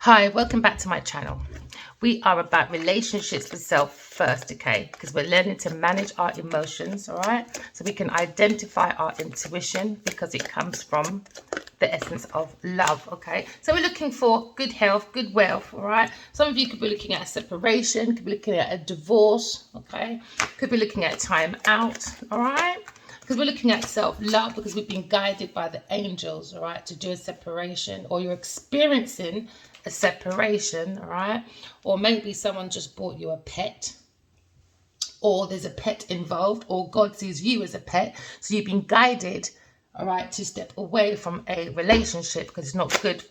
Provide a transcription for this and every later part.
Hi, welcome back to my channel. We are about relationships with self first, okay? Because we're learning to manage our emotions, all right? So we can identify our intuition because it comes from the essence of love, okay? So we're looking for good health, good wealth, all right? Some of you could be looking at a separation, could be looking at a divorce, okay? Could be looking at time out, all right? Because we're looking at self-love because we've been guided by the angels, all right, to do a separation, or you're experiencing a separation, all right? Or maybe someone just bought you a pet, or there's a pet involved, or God sees you as a pet. So you've been guided, all right, to step away from a relationship because it's not good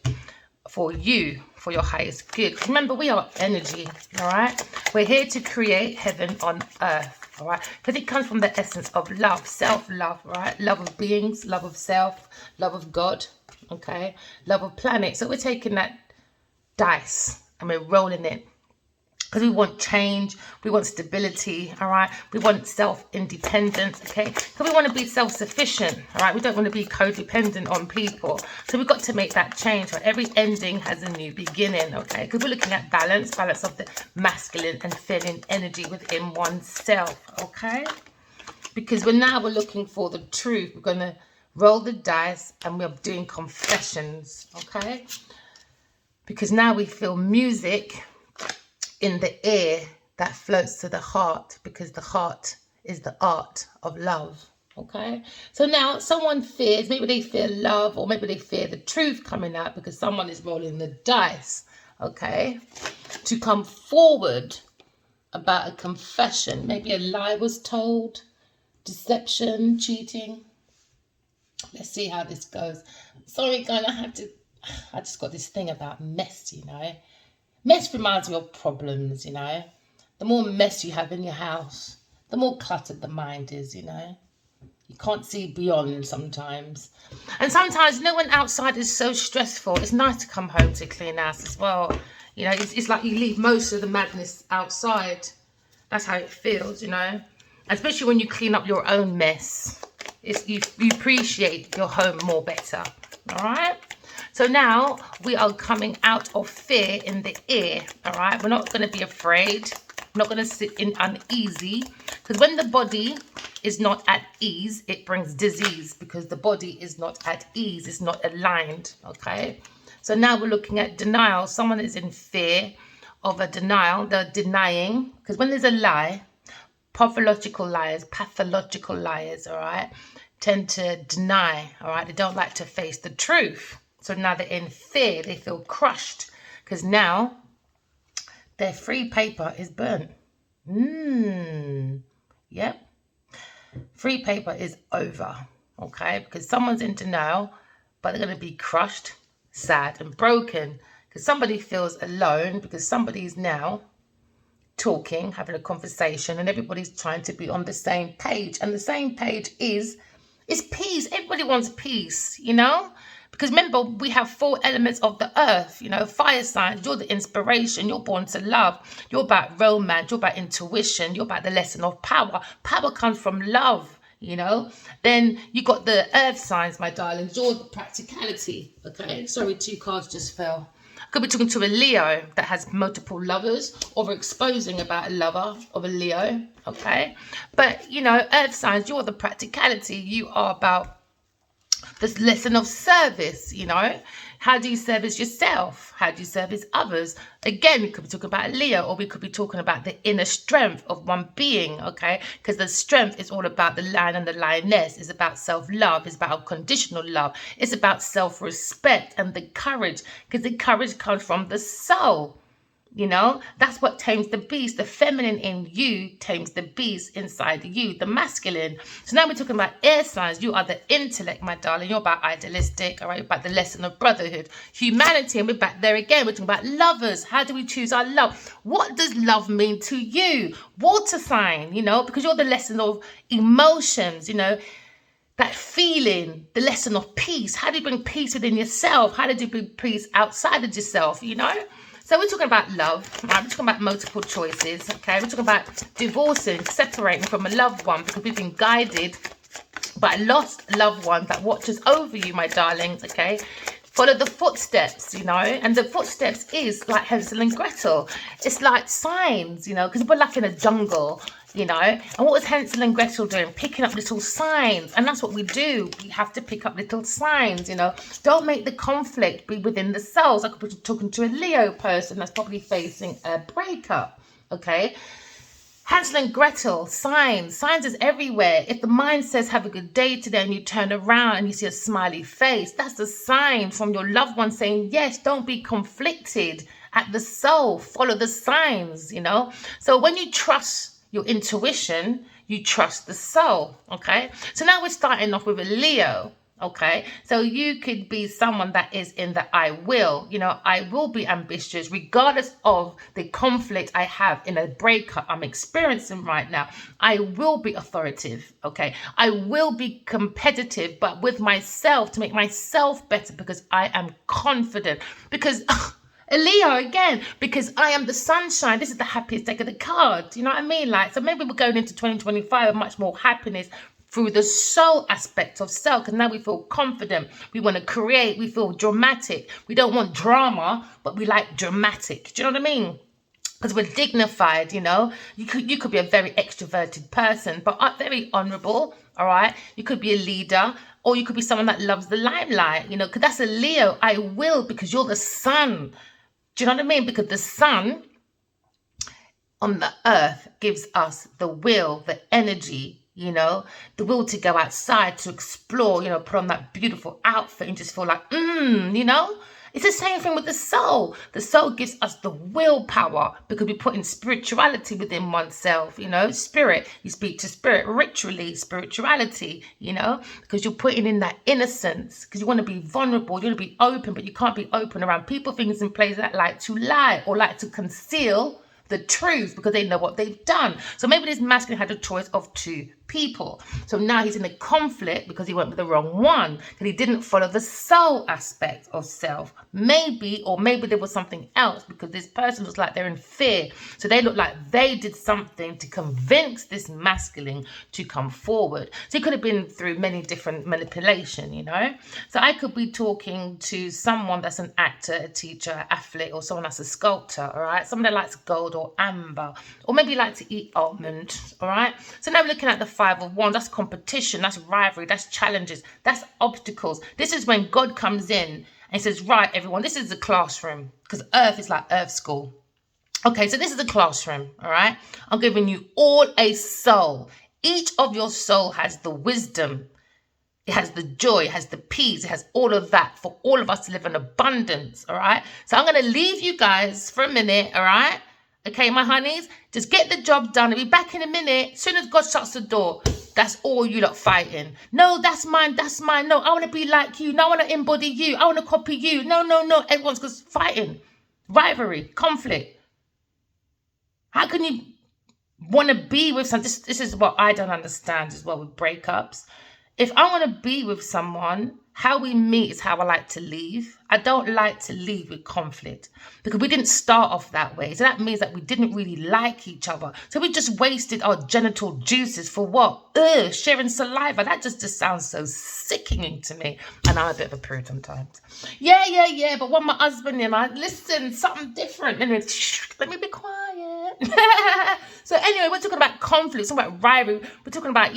for you, for your highest good. Remember, we are energy, all right? We're here to create heaven on earth, all right? Because it comes from the essence of love, self-love, right? Love of beings, love of self, love of God, okay? Love of planet. So we're taking that dice and we're rolling it because we want change, we want stability, all right? We want self-independence, okay? Because we want to be self-sufficient, all right? We don't want to be codependent on people. So we've got to make that change, right? Every ending has a new beginning, okay? Because we're looking at balance of the masculine and feminine energy within oneself, okay? Because we're looking for the truth. We're going to roll the dice and we're doing confessions, okay? Because now we feel music in the air that floats to the heart, because the heart is the art of love, okay? So now someone fears, maybe they fear love, or maybe they fear the truth coming out because someone is rolling the dice, okay, to come forward about a confession. Maybe a lie was told, deception, cheating. Let's see how this goes. Sorry, guys, I just got this thing about mess, you know. Mess reminds me of problems, you know. The more mess you have in your house, the more cluttered the mind is, you know. You can't see beyond sometimes. And sometimes, you know, when outside is so stressful, it's nice to come home to a clean house as well. You know, it's like you leave most of the madness outside. That's how it feels, you know. Especially when you clean up your own mess. You appreciate your home more better, all right? So now we are coming out of fear in the air, all right? We're not going to be afraid. We're not going to sit in uneasy. Because when the body is not at ease, it brings disease because the body is not at ease. It's not aligned, okay? So now we're looking at denial. Someone is in fear of a denial. They're denying. Because when there's a lie, pathological liars, all right, tend to deny, all right? They don't like to face the truth. So now they're in fear. They feel crushed because now their free paper is burnt. Yep. Free paper is over, okay? Because someone's in denial, but they're going to be crushed, sad, and broken because somebody feels alone because somebody's now talking, having a conversation, and everybody's trying to be on the same page. And the same page is peace. Everybody wants peace, you know? Because remember, we have 4 elements of the earth, you know, fire signs. You're the inspiration. You're born to love. You're about romance. You're about intuition. You're about the lesson of power. Power comes from love, you know. Then you got the earth signs, my darlings. You're the practicality, okay? Sorry, 2 cards just fell. Could be talking to a Leo that has multiple lovers, or we're exposing about a lover of a Leo, okay? But, you know, earth signs, you're the practicality. You are about this lesson of service, you know. How do you service yourself? How do you service others? Again, we could be talking about Leo, or we could be talking about the inner strength of one being, okay? Because the strength is all about the lion and the lioness. It's about self-love. It's about unconditional love. It's about self-respect and the courage, because the courage comes from the soul. You know, that's what tames the beast. The feminine in you tames the beast inside you, the masculine. So now we're talking about air signs. You are the intellect, my darling. You're about idealistic, all right? About the lesson of brotherhood, humanity. And we're back there again. We're talking about lovers. How do we choose our love? What does love mean to you? Water sign, you know, because you're the lesson of emotions, you know, that feeling, the lesson of peace. How do you bring peace within yourself? How do you bring peace outside of yourself, you know? So we're talking about love, right? We're talking about multiple choices, okay? We're talking about divorcing, separating from a loved one because we've been guided by a lost loved one that watches over you, my darlings, okay? Follow the footsteps, and the footsteps is like Hansel and Gretel. It's like signs, because we're like in a jungle, and what was Hansel and Gretel doing? Picking up little signs. And that's what we do. We have to pick up little signs, Don't make the conflict be within the cells. I could be talking to a Leo person that's probably facing a breakup, okay? Hansel and Gretel, signs. Signs is everywhere. If the mind says have a good day today and you turn around and you see a smiley face, that's a sign from your loved one saying, yes, don't be conflicted at the soul. Follow the signs, So when you trust your intuition, you trust the soul, okay? So now we're starting off with a Leo. Okay, so you could be someone that is in the I will, I will be ambitious regardless of the conflict I have in a breakup I'm experiencing right now. I will be authoritative, okay? I will be competitive, but with myself to make myself better because I am confident. Because a Leo again, because I am the sunshine. This is the happiest deck of the card. You know what I mean? So maybe we're going into 2025 with much more happiness through the soul aspect of self, because now we feel confident. We want to create. We feel dramatic. We don't want drama, but we like dramatic. Do you know what I mean? Because we're dignified, You could be a very extroverted person, but very honourable, all right? You could be a leader, or you could be someone that loves the limelight, because that's a Leo. I will, because you're the sun. Do you know what I mean? Because the sun on the earth gives us the will, the energy, the will to go outside, to explore, put on that beautiful outfit and just feel like, It's the same thing with the soul. The soul gives us the willpower because we put in spirituality within oneself, spirit. You speak to spirit ritually, spirituality, because you're putting in that innocence, because you want to be vulnerable, you want to be open, but you can't be open around people, things, and places that like to lie or like to conceal the truth because they know what they've done. So maybe this masculine had a choice of two people. So now he's in a conflict because he went with the wrong one, because he didn't follow the soul aspect of self. Maybe there was something else, because this person looks like they're in fear. So they look like they did something to convince this masculine to come forward. So it could have been through many different manipulation, So I could be talking to someone that's an actor, a teacher, an athlete, or someone that's a sculptor, all right? Someone that likes gold or amber, or maybe like to eat almond, all right? So now we're looking at the Five of Wands. That's competition, that's rivalry, that's challenges, that's obstacles. This is when God comes in and says, right, everyone, this is the classroom, because Earth is like Earth school. Okay, so this is the classroom, all right? I'm giving you all a soul. Each of your soul has the wisdom, it has the joy, it has the peace, it has all of that for all of us to live in abundance, all right? So I'm going to leave you guys for a minute, all right? Okay, my honeys, just get the job done. I'll be back in a minute. As soon as God shuts the door, that's all you lot fighting. No, that's mine, that's mine. No, I want to be like you. No, I want to embody you. I want to copy you. No. Everyone's just fighting. Rivalry, conflict. How can you want to be with someone? This is what I don't understand as well with breakups. If I want to be with someone, how we meet is how I like to leave. I don't like to leave with conflict because we didn't start off that way. So that means that we didn't really like each other. So we just wasted our genital juices for what? Sharing saliva. That just sounds so sickening to me. And I'm a bit of a prude sometimes. Yeah. But when my husband and I listen, something different. And then, let me be quiet. So anyway, we're talking about conflict, talking about rivalry. We're talking about,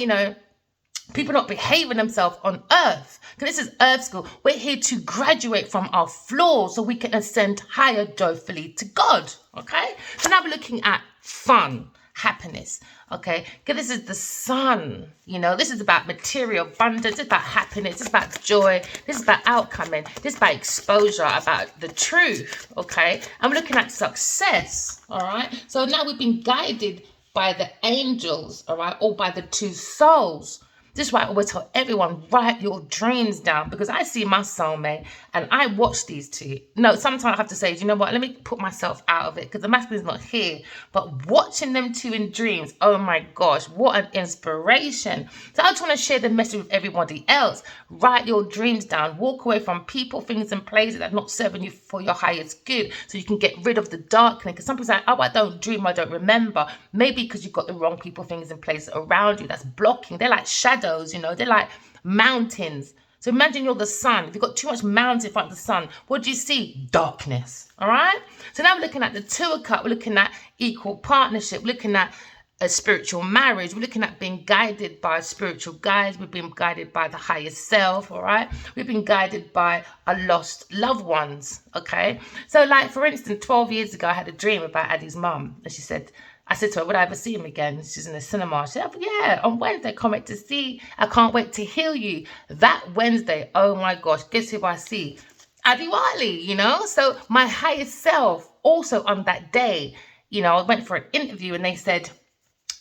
people not behaving themselves on earth. Because this is earth school. We're here to graduate from our flaws so we can ascend higher joyfully to God. Okay? So now we're looking at fun, happiness. Okay? Because this is the sun. This is about material abundance. It's about happiness. It's about joy. This is about outcoming. This is about exposure, about the truth. Okay? And we're looking at success. All right? So now we've been guided by the angels. All right? Or by the two souls. This is why I always tell everyone, write your dreams down, because I see my soulmate and I watch these two. No, sometimes I have to say, you know what, let me put myself out of it because the masculine is not here. But watching them two in dreams, oh my gosh, what an inspiration. So I just want to share the message with everybody else. Write your dreams down. Walk away from people, things and places that are not serving you for your highest good so you can get rid of the darkness. Because some people say, oh, I don't dream, I don't remember. Maybe because you've got the wrong people, things and places around you that's blocking. They're like shadows. They're like mountains. So imagine you're the sun. If you've got too much mountains in front of the sun, what do you see? Darkness. All right? So now we're looking at the Two of Cups. We're looking at equal partnership. We're looking at a spiritual marriage. We're looking at being guided by spiritual guides. We've been guided by the higher self. All right? We've been guided by our lost loved ones. Okay? So like, for instance, 12 years ago, I had a dream about Addie's mum. And she said, I said to her, would I ever see him again? She's in the cinema. She said, oh, yeah, on Wednesday, can't wait to see. I can't wait to heal you. That Wednesday, oh my gosh, guess who I see? Addie Wiley, you know? So my higher self, also on that day, you know, I went for an interview and they said,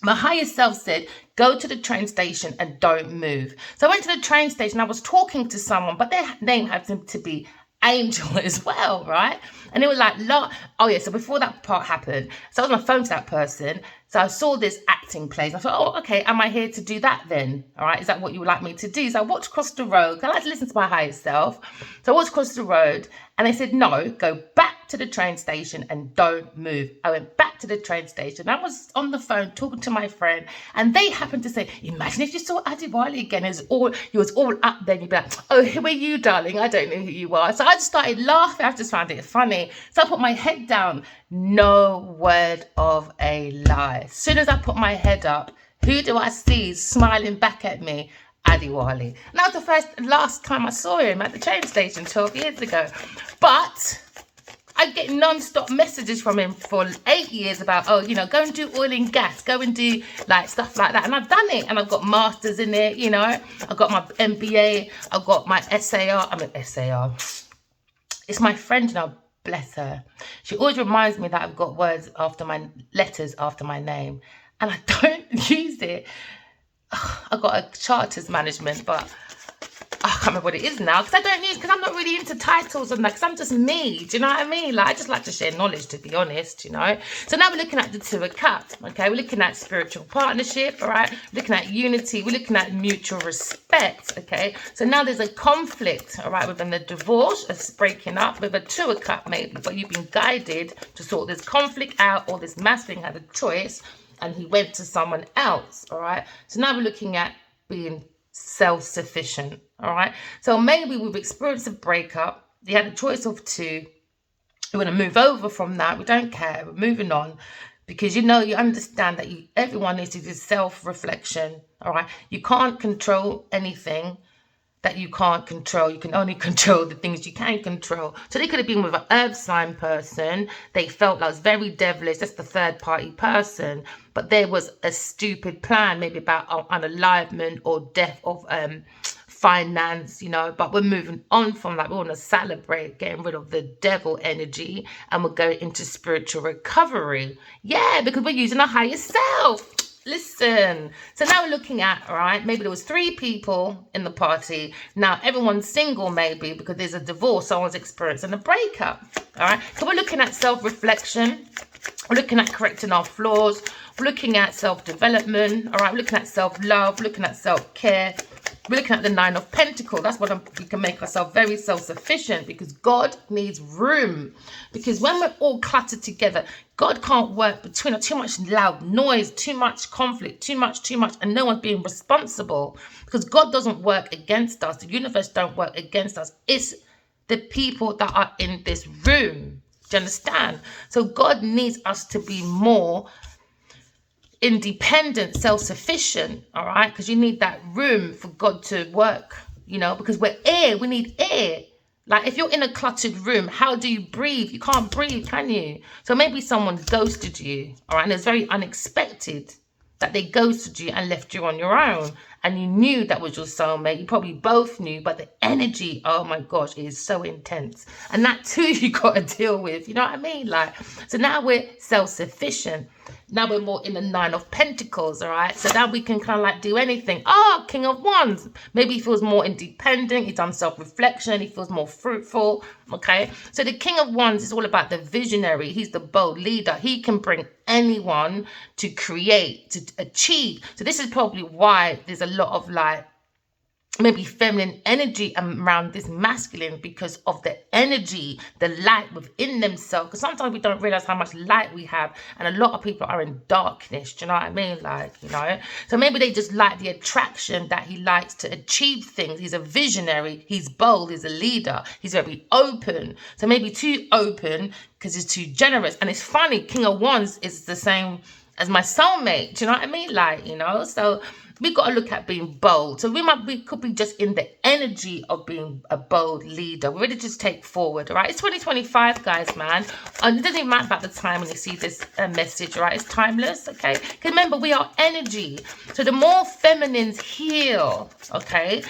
my higher self said, go to the train station and don't move. So I went to the train station. I was talking to someone, but their name happened to be Angel as well, right? And it was like, oh yeah, so before that part happened, so I was on my phone to that person. So I saw this acting place. I thought, oh, okay, am I here to do that then? All right, is that what you would like me to do? So I walked across the road. I like to listen to my higher self. So I walked across the road and they said, no, go back to the train station and don't move. I went back to the train station. I was on the phone talking to my friend and they happened to say, imagine if you saw Addie Wiley again. You was all up there. You'd be like, oh, who are you, darling? I don't know who you are. So I just started laughing. I just found it funny. So I put my head down. No word of a lie. As soon as I put my head up, who do I see smiling back at me? Addie Wiley. And that was the last time I saw him at the train station 12 years ago. But I get non-stop messages from him for 8 years about, oh, you know, go and do oil and gas, go and do like stuff like that. And I've done it and I've got masters in it, you know, I've got my MBA, I've got my SAR. SAR. It's my friend now, bless her. She always reminds me that I've got letters after my name and I don't use it. I've got a charters management, but I can't remember what it is now because I'm not really into titles and that because I'm just me. Do you know what I mean? Like, I just like to share knowledge, to be honest, you know. So now we're looking at the Two of Cups, okay? We're looking at spiritual partnership, all right? We're looking at unity. We're looking at mutual respect, okay? So now there's a conflict, all right, within the divorce, a breaking up with a Two of Cups maybe, but you've been guided to sort this conflict out, or this masculine had a choice and he went to someone else, all right? So now we're looking at being self-sufficient, all right? So maybe we've experienced a breakup. You had a choice of two. We want to move over from that. We don't care. We're moving on because you understand that everyone needs to do self-reflection, all right? You can't control anything that you can't control. You can only control the things you can control. So they could have been with an earth sign person. They felt like it was very devilish. That's the third party person. But there was a stupid plan, maybe about unalivement or death of finance, you know. But we're moving on from that. We want to celebrate getting rid of the devil energy and we're going into spiritual recovery. Yeah, because we're using our higher self. Listen, so now we're looking at, all right, maybe there was 3 people in the party. Now everyone's single maybe because there's a divorce, someone's experiencing a breakup, all right? So we're looking at self-reflection. We're looking at correcting our flaws. We're looking at self-development, all right? We're looking at self-love, looking at self-care. We're looking at the 9 of Pentacles. That's what we can make ourselves very self-sufficient because God needs room. Because when we're all cluttered together, God can't work between us. Too much loud noise, too much conflict, too much, and no one's being responsible. Because God doesn't work against us. The universe don't work against us. It's the people that are in this room. Do you understand? So God needs us to be more independent, self-sufficient, all right? Because you need that room for God to work, you know, because we're air. We need air. Like if you're in a cluttered room, how do you breathe? You can't breathe, can you? So maybe someone ghosted you, all right? And it's very unexpected that they ghosted you and left you on your own. And you knew that was your soulmate. You probably both knew, but the energy, oh my gosh, is so intense. And that too you got to deal with, you know what I mean? Like, so now we're self-sufficient. Now we're more in the 9 of Pentacles, all right? So now we can kind of like do anything. Oh, King of Wands. Maybe he feels more independent. He's done self-reflection. He feels more fruitful, okay? So the King of Wands is all about the visionary. He's the bold leader. He can bring anyone to create, to achieve. So this is probably why there's a lot of like maybe feminine energy around this masculine because of the energy, the light within themselves. Because sometimes we don't realize how much light we have, and a lot of people are in darkness. Do you know what I mean? Like, you know, so maybe they just like the attraction that he likes to achieve things. He's a visionary, he's bold, he's a leader, he's very open. So maybe too open because he's too generous. And it's funny, King of Wands is the same as my soulmate. Do you know what I mean? Like, you know, so we've got to look at being bold. So we could be just in the energy of being a bold leader. We really just take forward, all right? It's 2025, guys, man. And it doesn't even matter about the time when you see this message, right? It's timeless, okay? Because remember, we are energy. So the more feminines heal, okay,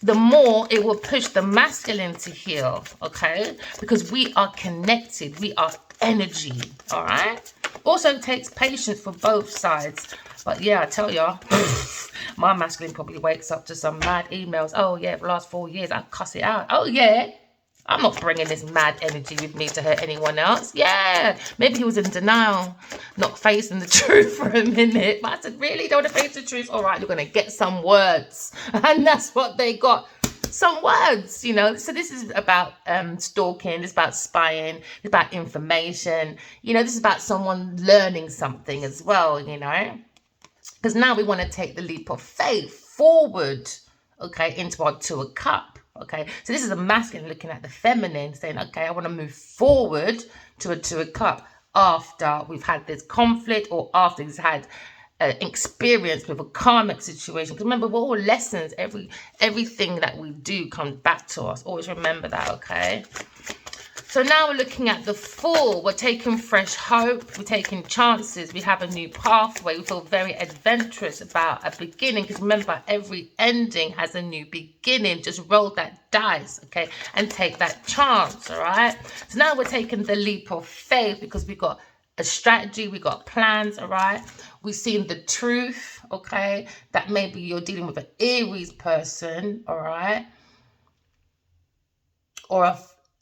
the more it will push the masculine to heal, okay? Because we are connected. We are energy, all right? Also takes patience for both sides. But yeah, I tell y'all, my masculine probably wakes up to some mad emails. Oh yeah, for the last 4 years, I cuss it out. Oh yeah, I'm not bringing this mad energy with me to hurt anyone else. Yeah, maybe he was in denial, not facing the truth for a minute. But I said, really, don't want to face the truth? All right, you're going to get some words. And that's what they got. Some words, you know. So this is about stalking, it's about spying, it's about information, you know. This is about someone learning something as well, you know, because now we want to take the leap of faith forward, okay, into our Two of Cup, okay. So this is a masculine looking at the feminine saying, okay, I want to move forward to a Two of Cup after we've had this conflict, or after he's had experience with a karmic situation. Because remember, we're all lessons. Everything that we do comes back to us. Always remember that, okay? So now we're looking at the Fool. We're taking fresh hope. We're taking chances. We have a new pathway. We feel very adventurous about a beginning. Because remember, every ending has a new beginning. Just roll that dice, okay? And take that chance, all right? So now we're taking the leap of faith because we've got a strategy, we got plans, all right? We've seen the truth, okay? That maybe you're dealing with an Aries person, all right? Or a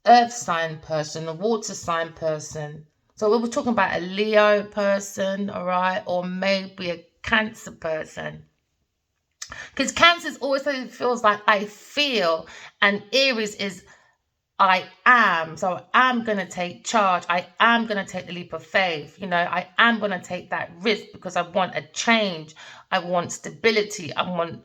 earth sign person, a water sign person. So we were talking about a Leo person, all right? Or maybe a Cancer person. Because Cancer always feels like I feel, and Aries is I am. So I'm going to take charge. I am going to take the leap of faith. You know, I am going to take that risk because I want a change. I want stability. I want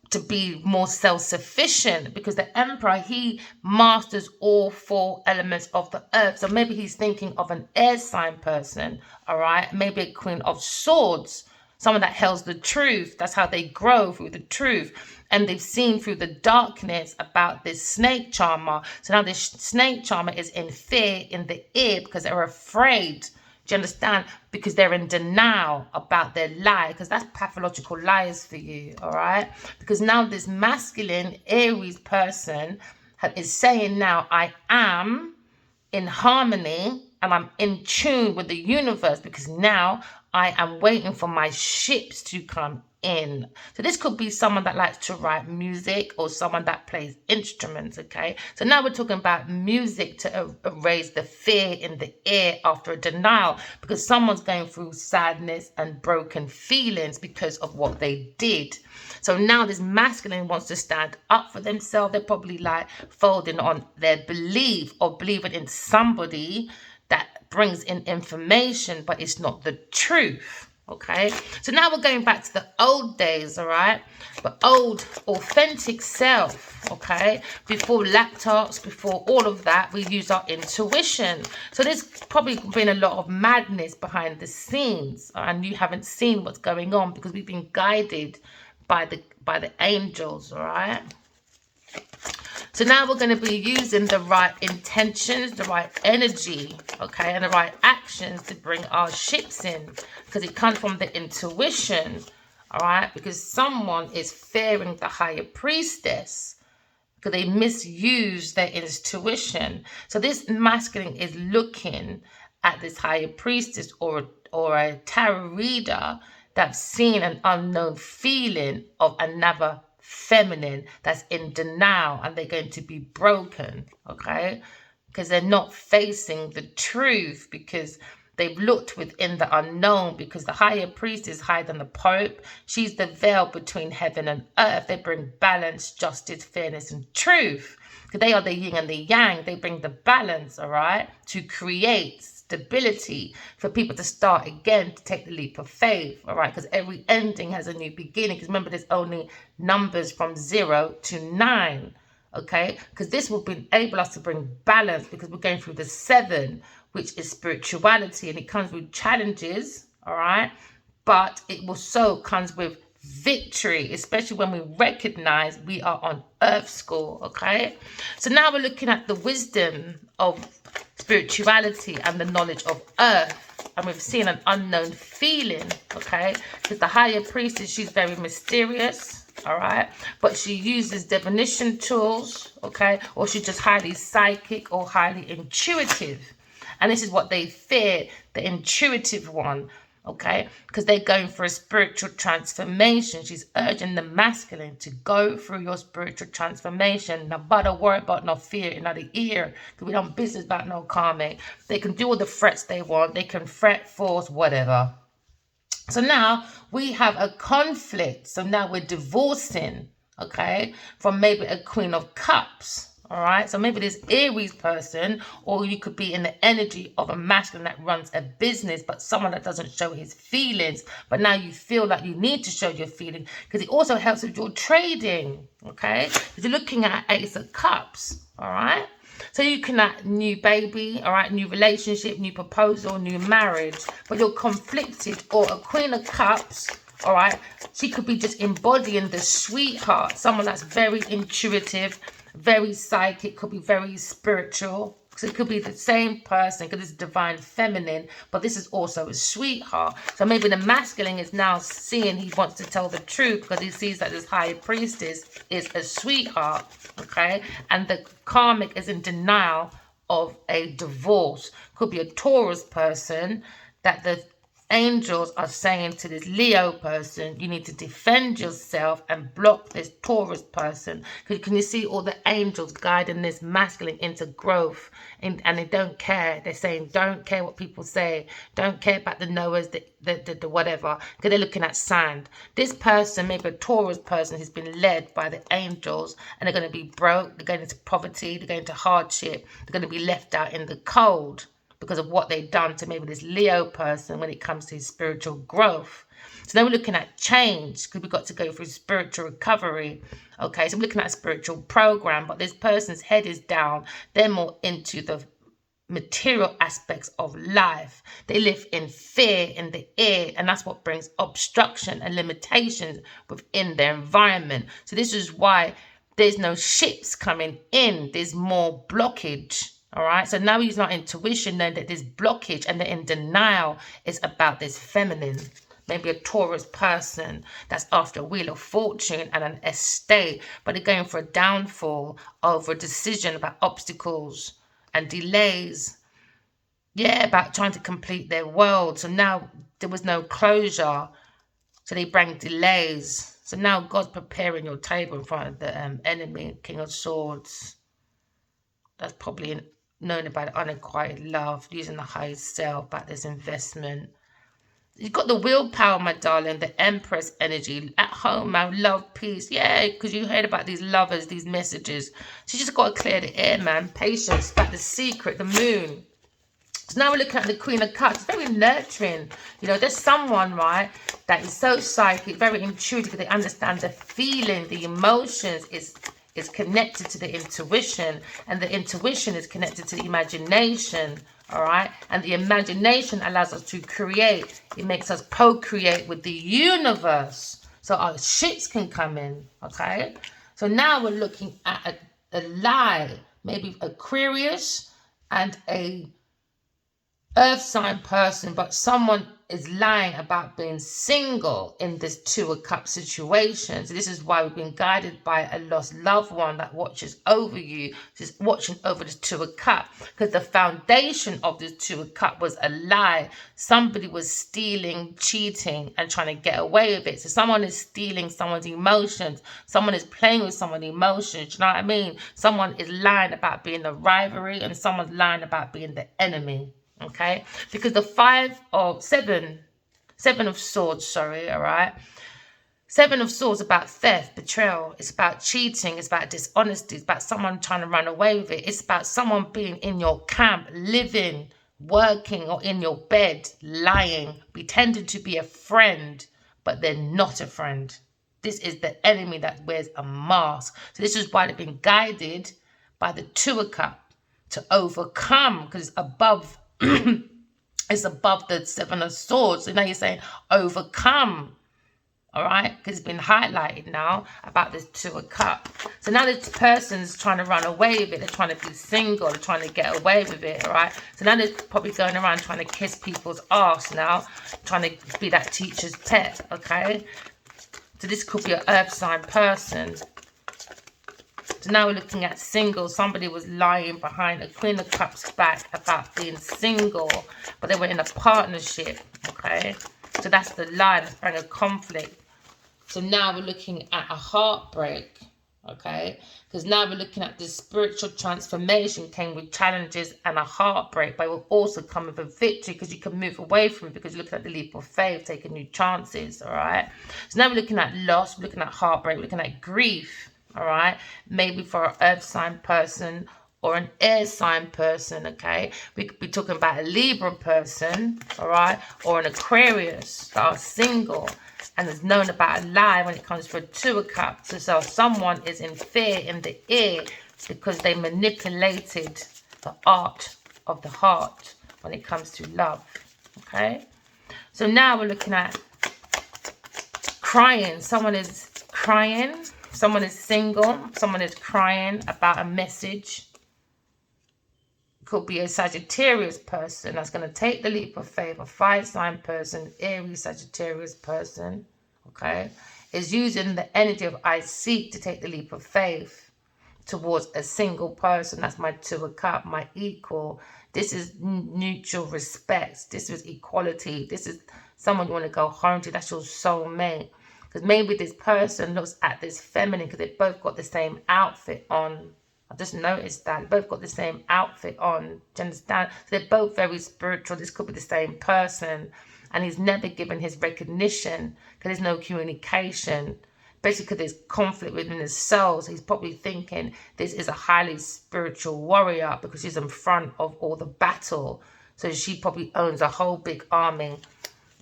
to be more self-sufficient, because the Emperor, he masters all 4 elements of the earth. So maybe he's thinking of an air sign person, all right? Maybe a Queen of Swords, someone that tells the truth. That's how they grow, through the truth. And they've seen through the darkness about this snake charmer. So now this snake charmer is in fear in the ear because they're afraid. Do you understand? Because they're in denial about their lie, because that's pathological lies for you, all right? Because now this masculine Aries person is saying now, I am in harmony and I'm in tune with the universe, because now I am waiting for my ships to come in. So this could be someone that likes to write music, or someone that plays instruments, okay? So now we're talking about music to erase the fear in the air after a denial, because someone's going through sadness and broken feelings because of what they did. So now this masculine wants to stand up for themselves. They're probably like folding on their belief, or believing in somebody that brings in information, but it's not the truth. Okay, so now we're going back to the old days, all right? The old authentic self, okay? Before laptops, before all of that, we use our intuition. So there's probably been a lot of madness behind the scenes, and you haven't seen what's going on because we've been guided by the angels, all right? So now we're going to be using the right intentions, the right energy, okay, and the right actions to bring our ships in, because it comes from the intuition, all right, because someone is fearing the higher priestess because they misuse their intuition. So this masculine is looking at this higher priestess or a tarot reader that's seen an unknown feeling of another feminine that's in denial, and they're going to be broken, okay, because they're not facing the truth, because They've looked within the unknown because the higher priest is higher than the Pope. She's the veil between heaven and earth. They bring balance, justice, fairness, and truth. They are the yin and the yang. They bring the balance, all right, to create stability for people to start again, to take the leap of faith, all right, because every ending has a new beginning. Because remember, there's only numbers from 0 to 9. Okay, because this will enable us to bring balance, because we're going through the 7, which is spirituality, and it comes with challenges, all right, but it also comes with victory, especially when we recognize we are on earth school. Okay, so now we're looking at the wisdom of spirituality and the knowledge of earth, and we've seen an unknown feeling. Okay, because the higher priestess, she's very mysterious, all right, but she uses divination tools, okay, or she's just highly psychic or highly intuitive. And this is what they fear, the intuitive one, okay, because they're going for a spiritual transformation. She's urging the masculine to go through your spiritual transformation. Now, but don't worry about no fear in the ear, because we don't business about no karmic. They can do all the threats they want. They can fret, force, whatever. So now we have a conflict. So now we're divorcing, okay, from maybe a Queen of Cups. All right. So maybe this Aries person, or you could be in the energy of a masculine that runs a business, but someone that doesn't show his feelings. But now you feel like you need to show your feelings, because it also helps with your trading. Okay. Because you're looking at Ace of Cups. All right. So you can have new baby, all right, new relationship, new proposal, new marriage, but you're conflicted. Or a Queen of Cups, all right, she could be just embodying the sweetheart, someone that's very intuitive, very psychic, could be very spiritual. So it could be the same person, because it's divine feminine, but this is also a sweetheart. So maybe the masculine is now seeing he wants to tell the truth, because he sees that this high priestess is a sweetheart, okay? And the karmic is in denial of a divorce. Could be a Taurus person that the angels are saying to this Leo person, you need to defend yourself and block this Taurus person. Can you see all the angels guiding this masculine into growth? And they don't care. They're saying, don't care what people say. Don't care about the Noahs, the whatever. Because they're looking at sand. This person, maybe a Taurus person, has been led by the angels, and they're going to be broke. They're going into poverty. They're going into hardship. They're going to be left out in the cold, because of what they've done to maybe this Leo person when it comes to his spiritual growth. So now we're looking at change, because we've got to go through spiritual recovery. Okay, so we're looking at a spiritual program, but this person's head is down. They're more into the material aspects of life. They live in fear in the air, and that's what brings obstruction and limitations within their environment. So this is why there's no ships coming in. There's more blockage. All right, so now he's not intuition, then that there's blockage, and they're in denial. It's about this feminine. Maybe a Taurus person that's after a wheel of fortune and an estate, but they're going for a downfall over a decision about obstacles and delays. Yeah, about trying to complete their world. So now there was no closure, so they bring delays. So now God's preparing your table in front of the enemy, King of Swords. That's probably known about unacquired love, using the highest self, about this investment. You've got the willpower, my darling, the Empress energy. At home, man, love, peace. Yeah, because you heard about these lovers, these messages. So you just got to clear the air, man. Patience, about the secret, the moon. So now we're looking at the Queen of Cups. It's very nurturing. You know, there's someone, right, that is so psychic, very intuitive. They understand the feeling, the emotions. Is connected to the intuition, and the intuition is connected to the imagination, all right? And the imagination allows us to create. It makes us procreate with the universe, so our ships can come in, okay? So now we're looking at a lie, maybe Aquarius and a earth sign person, but someone is lying about being single in this Two of Cups situation. So this is why we've been guided by a lost loved one that watches over you, just watching over this Two of Cups, because the foundation of this Two of Cups was a lie. Somebody was stealing, cheating, and trying to get away with it. So someone is stealing someone's emotions. Someone is playing with someone's emotions. You know what I mean? Someone is lying about being the rivalry, and someone's lying about being the enemy. Okay, because the seven of swords, sorry, all right. Seven of swords about theft, betrayal. It's about cheating. It's about dishonesty. It's about someone trying to run away with it. It's about someone being in your camp, living, working, or in your bed, lying, pretending to be a friend, but they're not a friend. This is the enemy that wears a mask. So this is why they've been guided by the Two of Cups to overcome, because it's above it's above the Seven of Swords. So now you're saying overcome. All right, because it's been highlighted now about this Two of Cups. So now this person's trying to run away with it. They're trying to be single. They're trying to get away with it. All right. So now they're probably going around trying to kiss people's arse now, trying to be that teacher's pet. Okay. So this could be an earth sign person. So now we're looking at single. Somebody was lying behind a Queen of Cups back about being single, but they were in a partnership. Okay. So that's the lie. That's bringing a conflict. So now we're looking at a heartbreak, okay? Because now we're looking at this spiritual transformation came with challenges and a heartbreak, but it will also come with a victory because you can move away from it because you're looking at the leap of faith, taking new chances, all right? So now we're looking at loss, we're looking at heartbreak, we're looking at grief, all right? Maybe for an earth sign person or an air sign person, okay? We could be talking about a Libra person, all right? Or an Aquarius that are single and is known about a lie when it comes to a Two of Cups. So someone is in fear in the ear because they manipulated the art of the heart when it comes to love, okay? So now we're looking at crying. Someone is crying. Someone is single. Someone is crying about a message. Could be a Sagittarius person that's going to take the leap of faith, a fire sign person, Aries Sagittarius person, okay, is using the energy of I seek to take the leap of faith towards a single person. That's my Two of Cups, my equal. This is mutual respect. This is equality. This is someone you want to go home to. That's your soulmate. Because maybe this person looks at this feminine because they both got the same outfit on. I just noticed that. They both got the same outfit on. Do you understand? So they're both very spiritual. This could be the same person. And he's never given his recognition because there's no communication. Basically, because there's conflict within his soul. So he's probably thinking this is a highly spiritual warrior because she's in front of all the battle. So she probably owns a whole big army.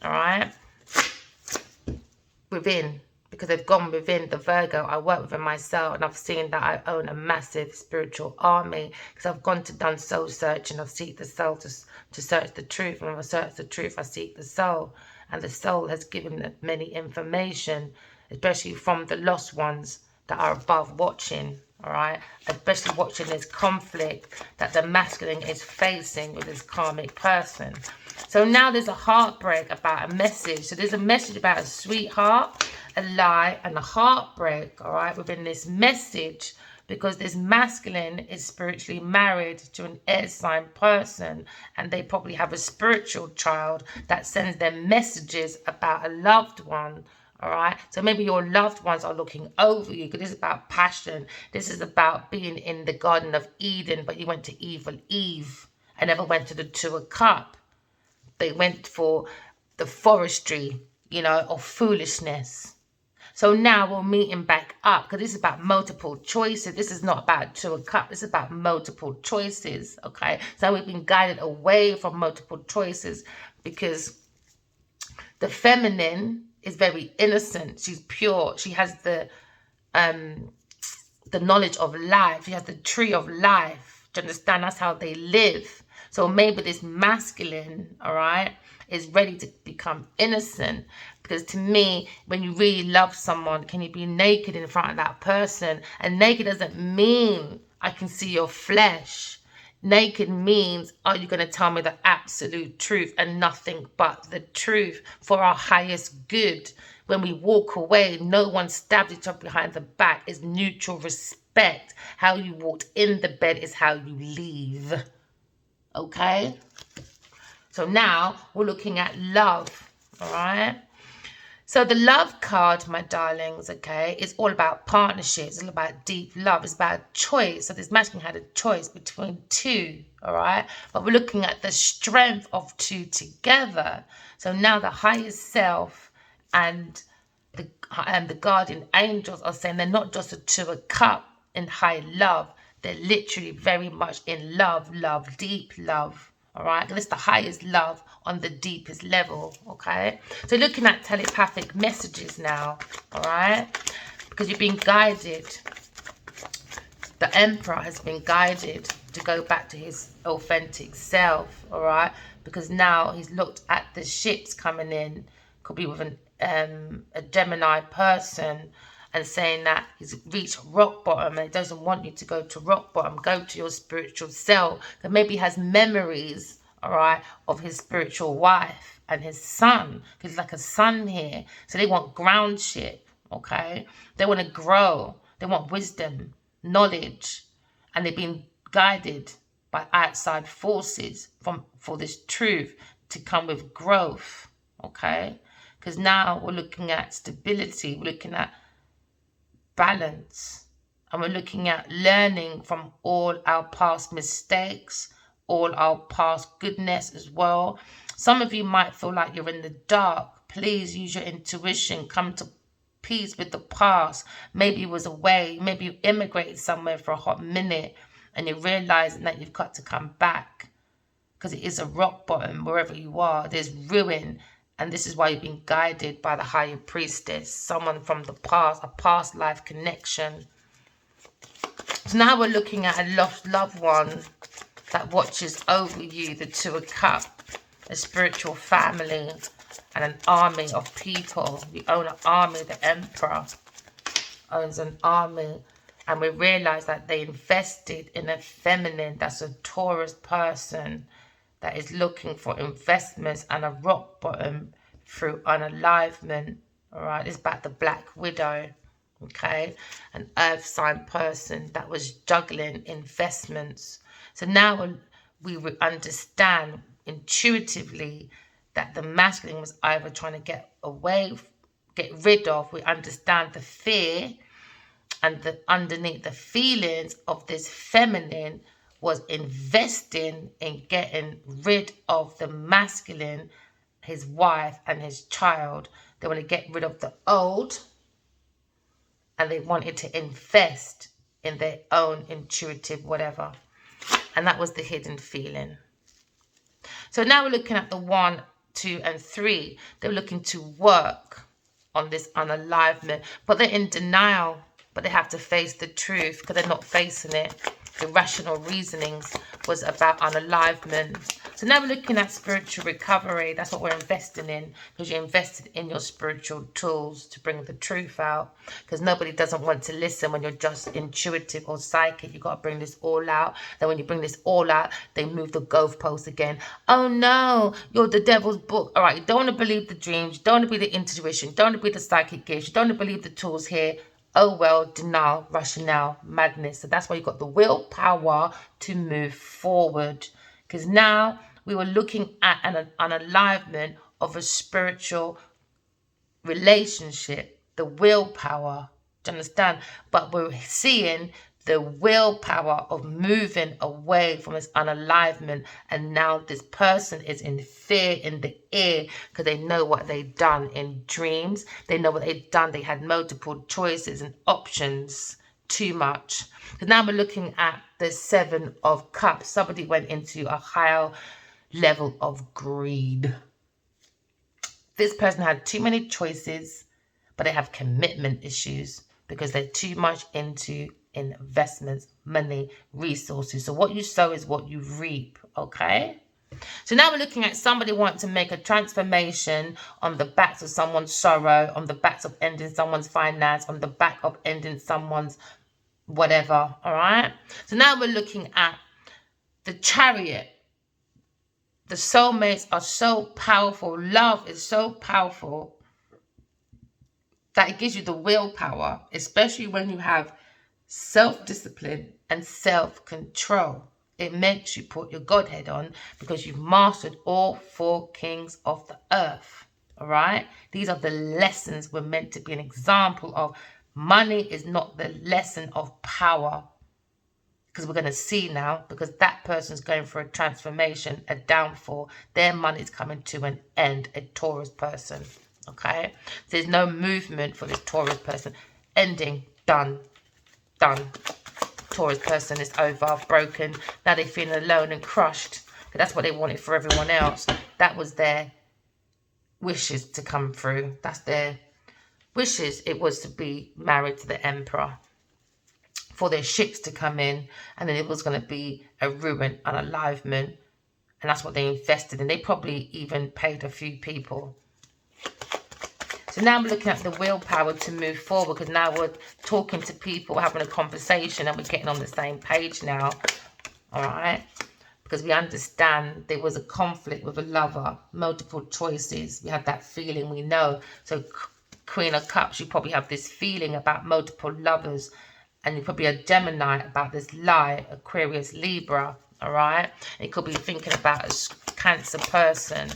All right? Within. Because they've gone within the Virgo. I work within myself and I've seen that I own a massive spiritual army because I've gone to done soul searching. I've seeked the soul to search the truth, and when I search the truth I seek the soul, and the soul has given many information, especially from the lost ones that are above watching, all right, especially watching this conflict that the masculine is facing with this karmic person. So now there's a heartbreak about a message. So there's a message about a sweetheart, a lie, and a heartbreak, all right, within this message, because this masculine is spiritually married to an air sign person, and they probably have a spiritual child that sends them messages about a loved one. All right, so maybe your loved ones are looking over you because this is about passion. This is about being in the Garden of Eden, but you went to evil Eve and never went to the Two of Cups. They went for the forestry, you know, of foolishness. So now we're meeting back up because this is about multiple choices. This is not about Two of Cups. This is about multiple choices, okay? So we've been guided away from multiple choices because the feminine is very innocent. She's pure. She has the knowledge of life. She has the tree of life. Do you understand? That's how they live. So maybe this masculine, all right, is ready to become innocent. Because to me, when you really love someone, can you be naked in front of that person? And naked doesn't mean I can see your flesh. Naked means, are you going to tell me the absolute truth and nothing but the truth for our highest good? When we walk away, no one stabs each other behind the back. It's mutual respect. How you walked in the bed is how you leave. Okay? So now we're looking at love. All right? So the love card, my darlings, okay, is all about partnerships. It's all about deep love. It's about choice. So this masculine had a choice between two, all right? But we're looking at the strength of two together. So now the highest self and the guardian angels are saying they're not just a two of cup in high love. They're literally very much in love, deep love. All right, and it's the highest love on the deepest level. Okay, so looking at telepathic messages now. All right, because you've been guided. The Emperor has been guided to go back to his authentic self. All right, because now he's looked at the ships coming in. Could be with a Gemini person, and saying that he's reached rock bottom and he doesn't want you to go to rock bottom. Go to your spiritual self. That maybe has memories, all right, of his spiritual wife and his son. He's like a son here. So they want groundship, okay? They want to grow. They want wisdom, knowledge, and they've been guided by outside forces for this truth to come with growth, okay? Because now we're looking at stability, we're looking at balance, and we're looking at learning from all our past mistakes, all our past goodness as well. Some of you might feel like you're in the dark. Please use your intuition. Come to peace with the past. Maybe you was away. Maybe you immigrated somewhere for a hot minute and you're realizing that you've got to come back, because it is a rock bottom wherever you are. There's ruin. And this is why you've been guided by the higher priestess, someone from the past, a past life connection. So now we're looking at a lost loved one that watches over you, the Two of Cups, a spiritual family and an army of people. You own an army. The Emperor owns an army. And we realize that they invested in a feminine, that's a Taurus person, that is looking for investments and a rock bottom through unalivement. All right, it's about the Black Widow, okay? An earth sign person that was juggling investments. So now we understand intuitively that the masculine was either trying to get rid of. We understand the fear, and underneath the feelings of this feminine was investing in getting rid of the masculine, his wife and his child. They want to get rid of the old, and they wanted to invest in their own intuitive whatever. And that was the hidden feeling. So now we're looking at the 1, 2, and 3. They're looking to work on this unalivement, but they're in denial. But they have to face the truth because they're not facing it. The rational reasonings was about unalivement. So now we're looking at spiritual recovery. That's what we're investing in, because you're invested in your spiritual tools to bring the truth out. Because nobody doesn't want to listen when you're just intuitive or psychic. You've got to bring this all out. Then when you bring this all out, they move the goalpost again. Oh no, you're the devil's book. All right, you don't want to believe the dreams. You don't want to be the intuition. You don't want to be the psychic gifts. You don't want to believe the tools here. Oh well, denial, rationale, madness. So that's why you've got the willpower to move forward. Because now we were looking at an alignment of a spiritual relationship, the willpower. Do you understand? But we're seeing the willpower of moving away from this unalignment, and now this person is in fear in the ear because they know what they've done in dreams. They know what they've done. They had multiple choices and options. Too much. So now we're looking at the 7 of Cups. Somebody went into a higher level of greed. This person had too many choices, but they have commitment issues because they're too much into investments, money, resources. So what you sow is what you reap, okay? So now we're looking at somebody wanting to make a transformation on the backs of someone's sorrow, on the backs of ending someone's finance, on the back of ending someone's whatever, all right? So now we're looking at the Chariot. The soulmates are so powerful. Love is so powerful that it gives you the willpower, especially when you have self-discipline and self-control. It makes you put your Godhead on because you've mastered all 4 kings of the earth. All right? These are the lessons we're meant to be an example of. Money is not the lesson of power. because we're going to see now, because that person's going for a transformation, a downfall. Their money's coming to an end, a Taurus person, okay? There's no movement for this Taurus person. Ending, done, done. Taurus person is over, broken. Now they're feeling alone and crushed. That's what they wanted for everyone else. That was their wishes to come through. That's their wishes. It was to be married to the emperor, for their ships to come in, and then it was going to be a ruin, an alignment, and that's what they invested in. They probably even paid a few people. So now I'm looking at the willpower to move forward, because now we're talking to people, having a conversation, and we're getting on the same page now, all right? Because we understand there was a conflict with a lover, multiple choices. We had that feeling, we know. So Queen of Cups, you probably have this feeling about multiple lovers, and you're probably a Gemini about this lie, Aquarius, Libra, all right? It could be thinking about a Cancer person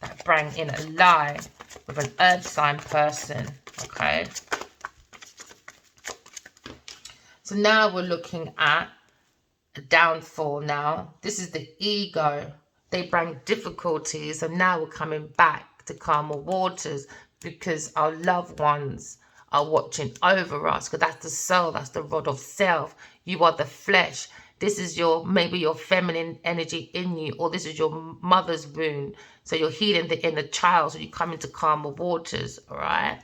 that bring in a lie with an earth sign person, okay? So now we're looking at a downfall now. This is the ego. They bring difficulties, and now we're coming back to calmer waters, because our loved ones are watching over us, because that's the soul, that's the rod of self. You are the flesh. This is your, maybe your feminine energy in you, or this is your mother's wound. So you're healing the inner child, so you come into calmer waters, all right?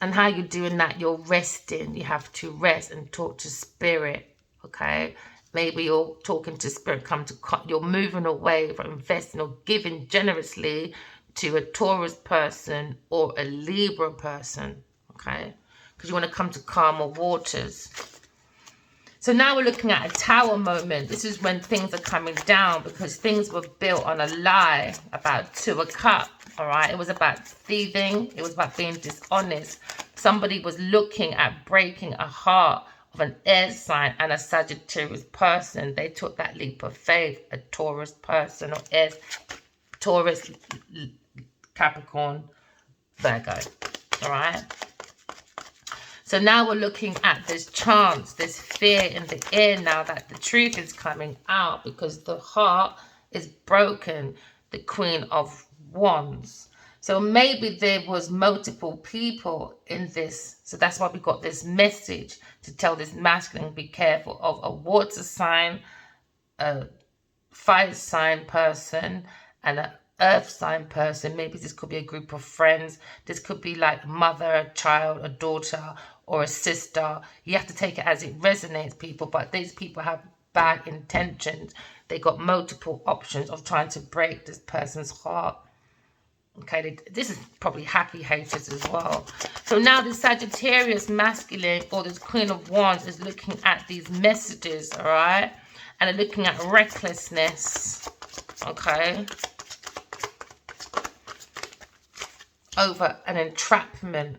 And how you're doing that, you're resting. You have to rest and talk to spirit, okay? Maybe you're talking to spirit, you're moving away from investing or giving generously to a Taurus person or a Libra person, okay? Because you want to come to calmer waters. So now we're looking at a tower moment. This is when things are coming down, because things were built on a lie about Two of Cups, all right? It was about thieving. It was about being dishonest. Somebody was looking at breaking a heart of an air sign and a Sagittarius person. They took that leap of faith, a Taurus person or Taurus, Capricorn, Virgo, all right? So now we're looking at this chance, this fear in the air now that the truth is coming out, because the heart is broken, the Queen of Wands. So maybe there was multiple people in this. So that's why we got this message to tell this masculine, be careful of a water sign, a fire sign person, and an earth sign person. Maybe this could be a group of friends. This could be like mother, a child, a daughter, or a sister. You have to take it as it resonates, people. But these people have bad intentions. They got multiple options of trying to break this person's heart. Okay, this is probably happy haters as well. So now the Sagittarius masculine, or this Queen of Wands, is looking at these messages, all right? And they're looking at recklessness, okay? Over an entrapment.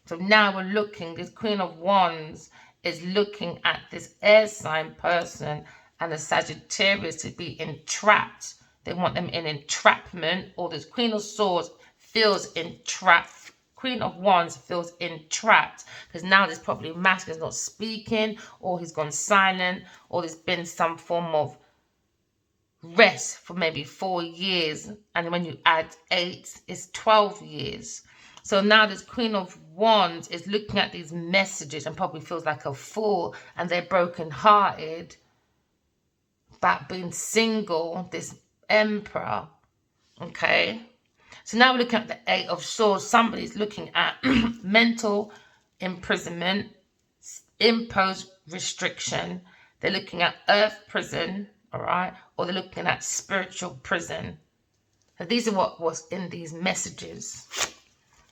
So now we're looking, this Queen of Wands is looking at this air sign person and the Sagittarius to be entrapped. They want them in entrapment, or this Queen of Swords feels entrapped. Queen of Wands feels entrapped, because now there's probably masculine is not speaking, or he's gone silent, or there's been some form of rest for maybe 4 years. And when you add 8, it's 12 years. So now this Queen of Wands is looking at these messages and probably feels like a fool, and they're broken-hearted about being single, this Emperor, okay? So now we're looking at the 8 of Swords. Somebody's looking at mental imprisonment, imposed restriction. They're looking at earth prison, all right? Or they're looking at spiritual prison. So these are what was in these messages.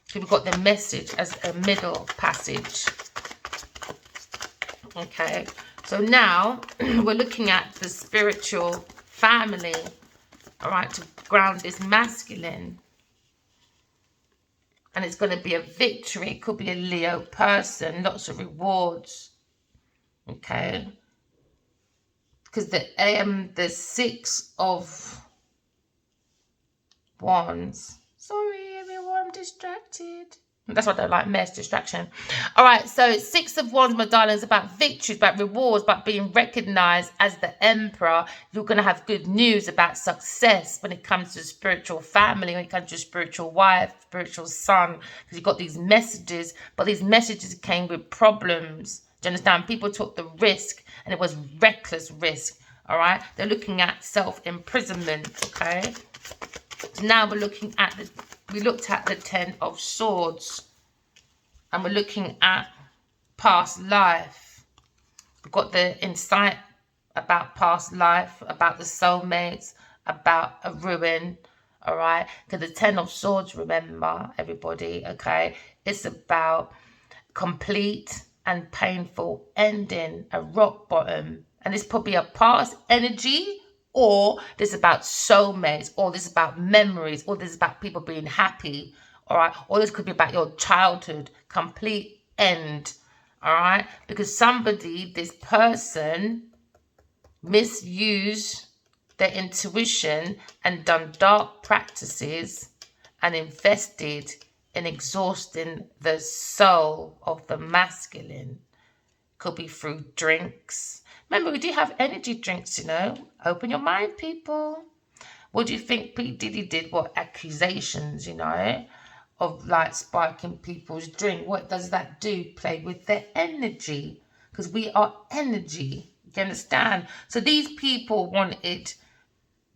So we've got the message as a middle passage. Okay, so now we're looking at the spiritual family, all right, to ground this masculine. And it's going to be a victory. It could be a Leo person, lots of rewards. Okay. Because the 6 of Wands. Sorry, everyone, I'm distracted. That's why I don't like mess, distraction. All right, so Six of Wands, my darlings, about victories, about rewards, about being recognized as the emperor. You're going to have good news about success when it comes to spiritual family, when it comes to spiritual wife, spiritual son, because you've got these messages, but these messages came with problems. Do you understand? People took the risk, and it was reckless risk. All right, they're looking at self-imprisonment. Okay, so now we're looking at we looked at the Ten of Swords, and we're looking at past life. We've got the insight about past life, about the soulmates, about a ruin. All right, because the Ten of Swords, remember, everybody, okay, it's about complete and painful ending, a rock bottom. And this could be a past energy, or this is about soulmates, or this is about memories, or this is about people being happy, all right? Or this could be about your childhood, complete end, all right? Because somebody, this person, misused their intuition and done dark practices and invested in exhausting the soul of the masculine. Could be through drinks. Remember, we do have energy drinks, you know. Open your mind, people. What do you think Pete Diddy did? What accusations, you know, of like sparking people's drink? What does that do? Play with their energy. Because we are energy. You understand? So these people wanted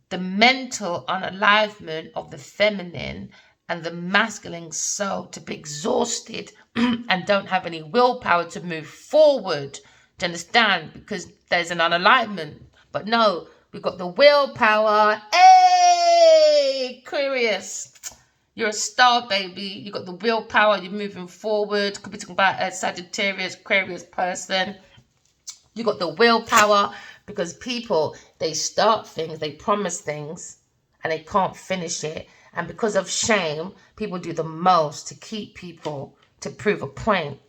the mental unalivement of the feminine and the masculine soul to be exhausted and don't have any willpower to move forward. Do you understand? Because there's an unalignment. But no, we've got the willpower. Hey, Aquarius, you're a star, baby. You got the willpower. You're moving forward. Could be talking about a Sagittarius, Aquarius person. You got the willpower, because people, they start things, they promise things, and they can't finish it. And because of shame, people do the most to keep people, to prove a point.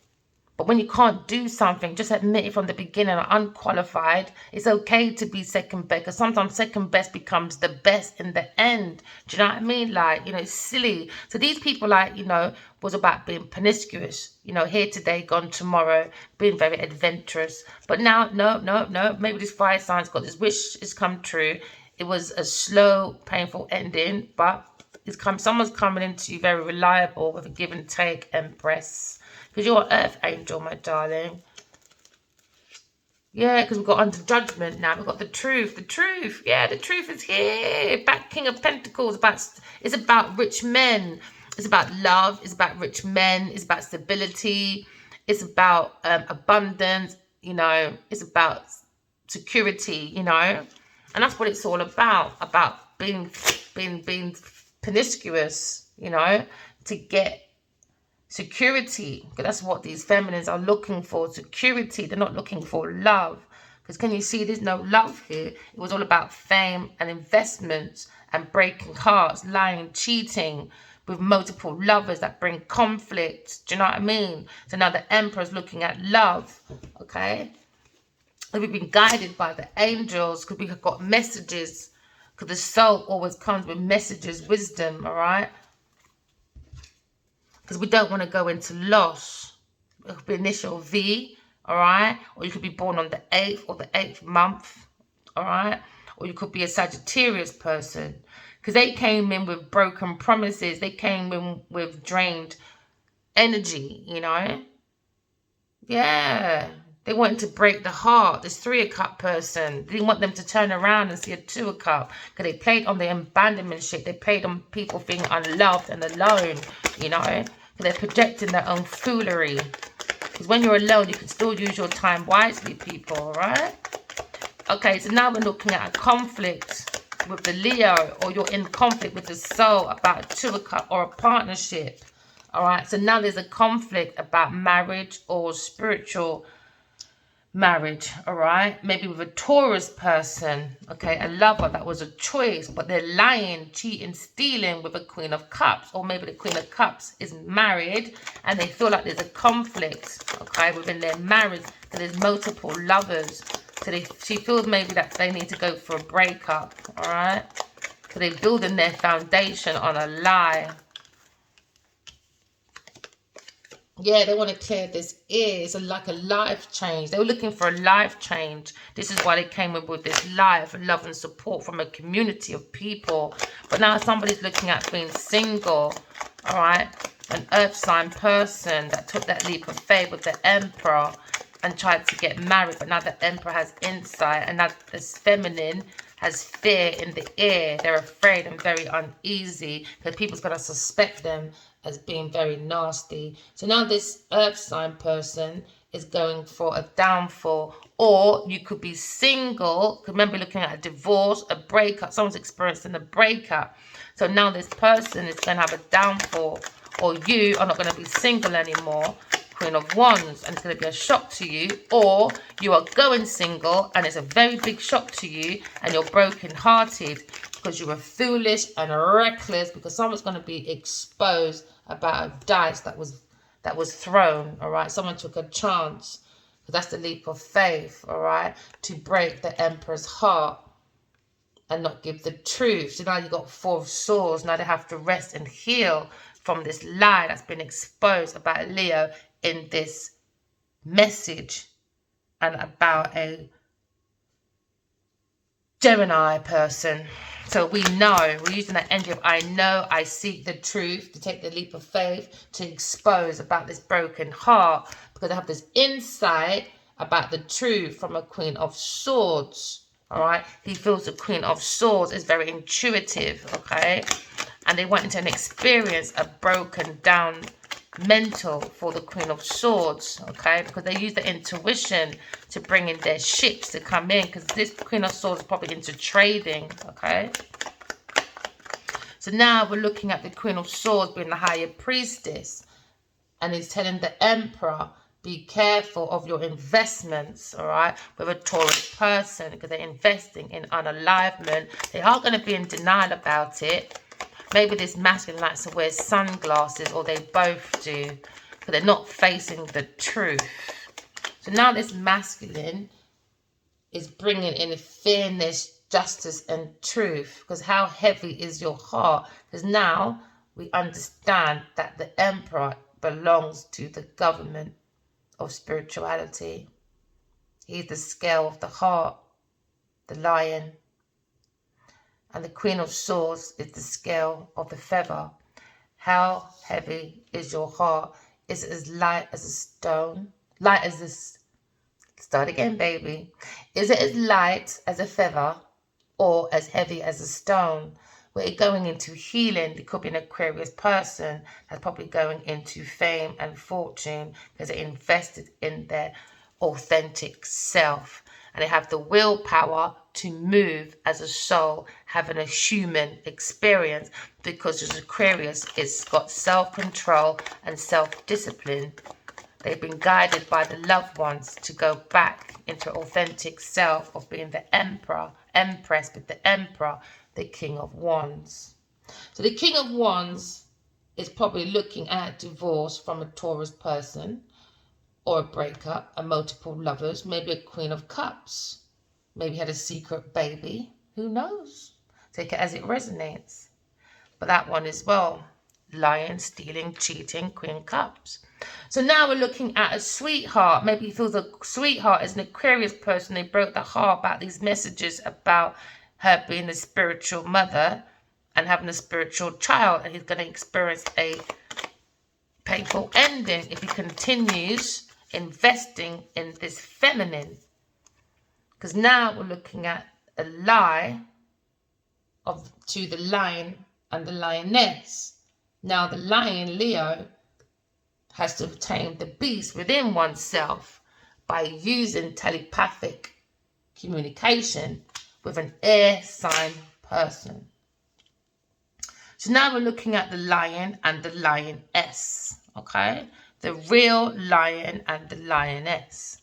But when you can't do something, just admit it from the beginning, unqualified. It's okay to be second best, because sometimes second best becomes the best in the end. Do you know what I mean? Like, you know, it's silly. So these people, like, you know, was about being promiscuous. You know, here today, gone tomorrow, being very adventurous. But now, no. Maybe this fire sign's got this wish has come true. It was a slow, painful ending, but someone's coming into you very reliable with a give and take, Empress. Because you're an earth angel, my darling. Yeah, because we've got under judgment now. We've got the truth. The truth. Yeah, the truth is here. Back King of Pentacles. It's about rich men. It's about love. It's about rich men. It's about stability. It's about abundance. You know, it's about security, you know. And that's what it's all about being promiscuous, you know, to get security. Because that's what these feminines are looking for, security. They're not looking for love. Because can you see there's no love here? It was all about fame and investments and breaking hearts, lying, cheating with multiple lovers that bring conflict. Do you know what I mean? So now the Emperor's looking at love, okay? And we've been guided by the angels because we have got messages, because the soul always comes with messages, wisdom, all right? Because we don't want to go into loss. It could be initial V, all right? Or you could be born on the 8th or the 8th month, all right? Or you could be a Sagittarius person. Because they came in with broken promises. They came in with drained energy, you know? Yeah. They wanted to break the heart. This 3 of Cup person. They didn't want them to turn around and see a 2 of Cup. Because they played on the abandonment shit. They played on people being unloved and alone, you know? They're projecting their own foolery. Because when you're alone, you can still use your time wisely, people, all right? Okay, so now we're looking at a conflict with the Leo, or you're in conflict with the soul about a 2 of Cups or a partnership, all right? So now there's a conflict about marriage or spiritual marriage, all right? Maybe with a Taurus person, okay, a lover that was a choice, but they're lying, cheating, stealing with a Queen of Cups, or maybe the Queen of Cups is married and they feel like there's a conflict, okay, within their marriage, so there's multiple lovers, so she feels maybe that they need to go for a breakup, all right? So they're building their foundation on a lie. Yeah, they want to clear this ear. It's like a life change. They were looking for a life change. This is why they came in with this life, love and support from a community of people. But now somebody's looking at being single, all right? An earth sign person that took that leap of faith with the emperor and tried to get married. But now the emperor has insight, and now this feminine has fear in the ear. They're afraid and very uneasy because people's going to suspect them as being very nasty. So now this earth sign person is going for a downfall. Or you could be single. Remember, looking at a divorce, a breakup. Someone's experiencing a breakup. So now this person is going to have a downfall. Or you are not going to be single anymore. Queen of Wands, and it's going to be a shock to you. Or you are going single and it's a very big shock to you and you're broken hearted because you were foolish and reckless, because someone's going to be exposed about a dice that was thrown. All right, someone took a chance, because that's the leap of faith, all right, to break the emperor's heart and not give the truth. So now you've got 4 of Swords. Now they have to rest and heal from this lie that's been exposed about Leo in this message, and about a Gemini person. So we know, we're using that energy of I know, I seek the truth, to take the leap of faith, to expose about this broken heart, because I have this insight about the truth from a Queen of Swords. All right, he feels the Queen of Swords is very intuitive, okay, and they went into an experience, a broken down mental for the Queen of Swords, okay, because they use the intuition to bring in their ships to come in, because this Queen of Swords is probably into trading, okay. So now we're looking at the Queen of Swords being the higher priestess, and he's telling the Emperor, be careful of your investments, all right, with a Taurus person, because they're investing in unalignment. They are going to be in denial about it. Maybe this masculine likes to wear sunglasses, or they both do, but they're not facing the truth. So now this masculine is bringing in fairness, justice, and truth. Because how heavy is your heart? Because now we understand that the Emperor belongs to the government of spirituality. He's the scale of the heart, the lion. And the Queen of Swords is the scale of the feather. How heavy is your heart? Is it as light as a stone? Light as this. Start again, baby. Is it as light as a feather, or as heavy as a stone? We're going into healing. It could be an Aquarius person that's probably going into fame and fortune, because they invested in their authentic self. And they have the willpower to move as a soul, having a human experience, because as Aquarius, it's got self-control and self-discipline. They've been guided by the loved ones to go back into authentic self of being the Emperor, Empress, but the Emperor, the King of Wands. So the King of Wands is probably looking at divorce from a Taurus person, or a breakup, a multiple lovers, maybe a Queen of Cups, maybe had a secret baby, who knows? Take it as it resonates. But that one as well, lying, stealing, cheating, Queen of Cups. So now we're looking at a sweetheart. Maybe he feels a sweetheart is an Aquarius person. They broke the heart about these messages about her being a spiritual mother and having a spiritual child, and he's going to experience a painful ending if he continues investing in this feminine. Because now we're looking at a lie to the lion and the lioness. Now the lion, Leo, has to tame the beast within oneself by using telepathic communication with an air sign person. So now we're looking at the lion and the lioness, okay? The real lion and the lioness.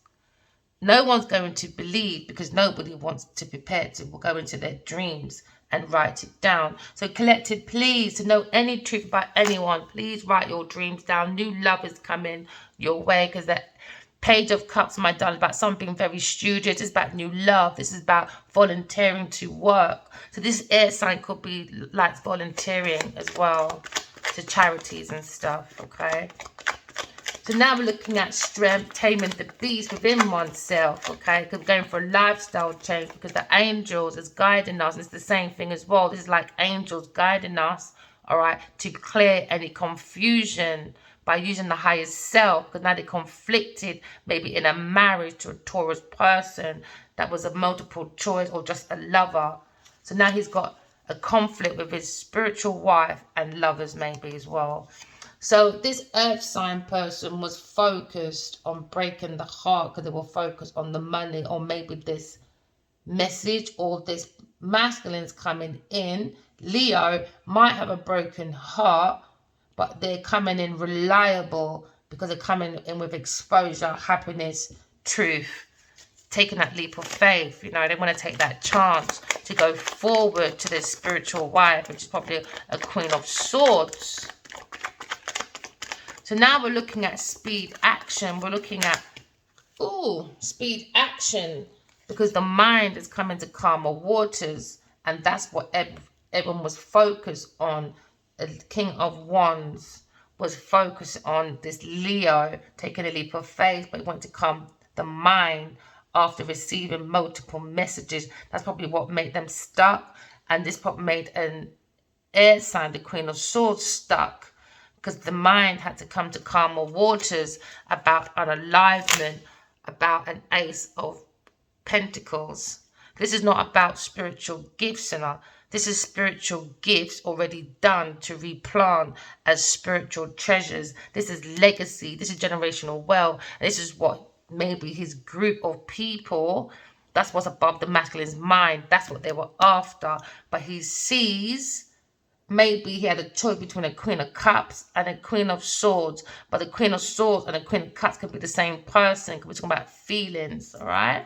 No one's going to believe, because nobody wants to prepare to go into their dreams and write it down. So collective, please, to know any truth about anyone, please write your dreams down. New love is coming your way, because that Page of Cups, my darling, about something very studious. It's about new love. This is about volunteering to work. So this air sign could be like volunteering as well to charities and stuff, okay? So now we're looking at strength, taming the beast within oneself, okay? Because we're going for a lifestyle change because the angels is guiding us. And it's the same thing as well. This is like angels guiding us, all right, to clear any confusion by using the higher self, because now they're conflicted maybe in a marriage to a Taurus person that was a multiple choice or just a lover. So now he's got a conflict with his spiritual wife and lovers maybe as well. So this earth sign person was focused on breaking the heart because they were focused on the money, or maybe this message or this masculine's coming in. Leo might have a broken heart, but they're coming in reliable because they're coming in with exposure, happiness, truth, taking that leap of faith. You know, they want to take that chance to go forward to their spiritual wife, which is probably a Queen of Swords. So now we're looking at speed action. We're looking at, speed action, because the mind is coming to calmer waters, and that's what everyone was focused on. The King of Wands was focused on this Leo taking a leap of faith, but he wanted to calm the mind after receiving multiple messages. That's probably what made them stuck, and this probably made an air sign, the Queen of Swords, stuck, because the mind had to come to calmer waters about an alignment, about an Ace of Pentacles. This is not about spiritual gifts, this is spiritual gifts already done to replant as spiritual treasures. This is legacy. This is generational wealth. This is what maybe his group of people, that's what's above the masculine's mind. That's what they were after. But he sees, maybe he had a choice between a Queen of Cups and a Queen of Swords. But the Queen of Swords and the Queen of Cups could be the same person. We're talking about feelings, all right?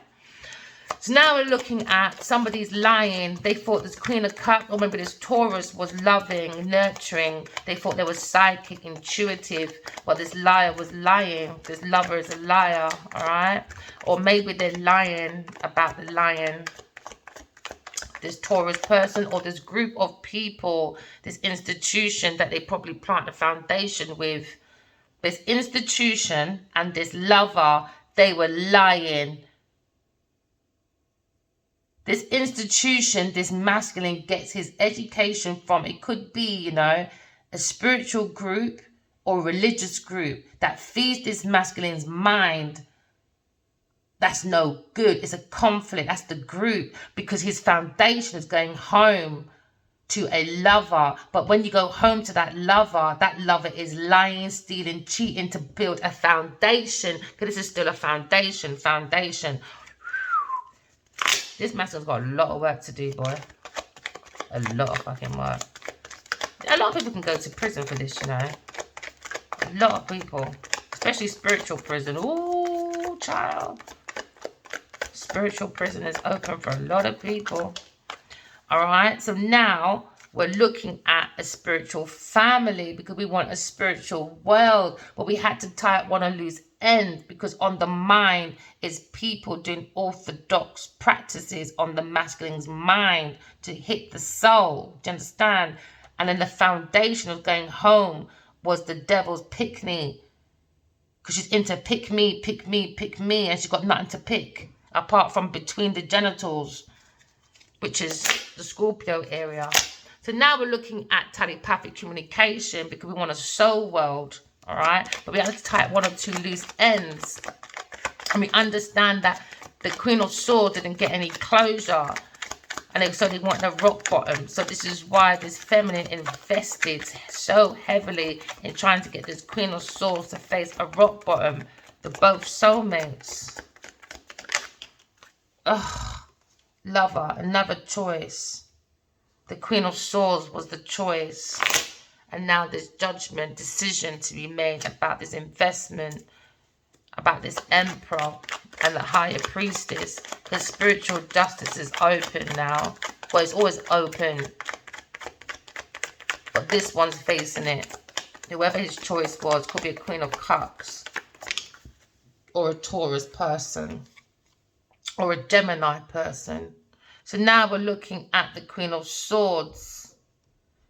So now we're looking at somebody's lying. They thought this Queen of Cups, or maybe this Taurus, was loving, nurturing. They thought they were psychic, intuitive. But this liar was lying. This lover is a liar, all right? Or maybe they're lying about the lion. This Taurus person or this group of people, this institution that they probably plant a foundation with. This institution and this lover, they were lying. This institution, this masculine gets his education from, it could be, you know, a spiritual group or religious group that feeds this masculine's mind. That's no good. It's a conflict. That's the group, because his foundation is going home to a lover. But when you go home to that lover is lying, stealing, cheating to build a foundation, because this is still a foundation. This masculine's got a lot of work to do, boy. A lot of fucking work. A lot of people can go to prison for this, you know. A lot of people. Especially spiritual prison. Ooh, child. Spiritual prison is open for a lot of people. Alright, so now we're looking at a spiritual family, because we want a spiritual world. But we had to tie up one or loose end, because on the mind is people doing orthodox practices on the masculine's mind to hit the soul. Do you understand? And then the foundation of going home was the devil's pick me, because she's into pick me, and she's got nothing to pick apart from between the genitals, which is the Scorpio area. So now we're looking at telepathic communication, because we want a soul world, all right? But we have to tie up one or two loose ends. And we understand that the Queen of Swords didn't get any closure, and so they want a rock bottom. So this is why this feminine invested so heavily in trying to get this Queen of Swords to face a rock bottom. They're both soulmates. Ugh. Lover, another choice. The Queen of Swords was the choice. And now there's judgment, decision to be made about this investment, about this Emperor and the Higher Priestess. The spiritual justice is open now. Well, it's always open. But this one's facing it. Whoever his choice was, could be a Queen of Cups, or a Taurus person, or a Gemini person. So now we're looking at the Queen of Swords.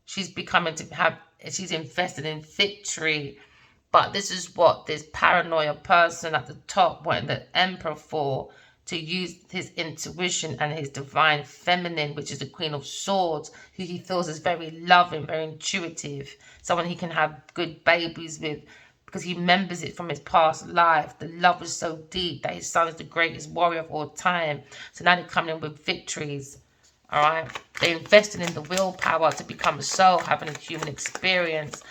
She's becoming to have, she's invested in victory, But this is what this paranoia person at the top wanted the Emperor for, to use his intuition and his divine feminine, which is the Queen of Swords, who he feels is very loving, very intuitive, someone he can have good babies with, because he remembers it from his past life. The love was so deep that his son is the greatest warrior of all time. So now they're coming in with victories. All right, they invested in the willpower to become a soul, having a human experience.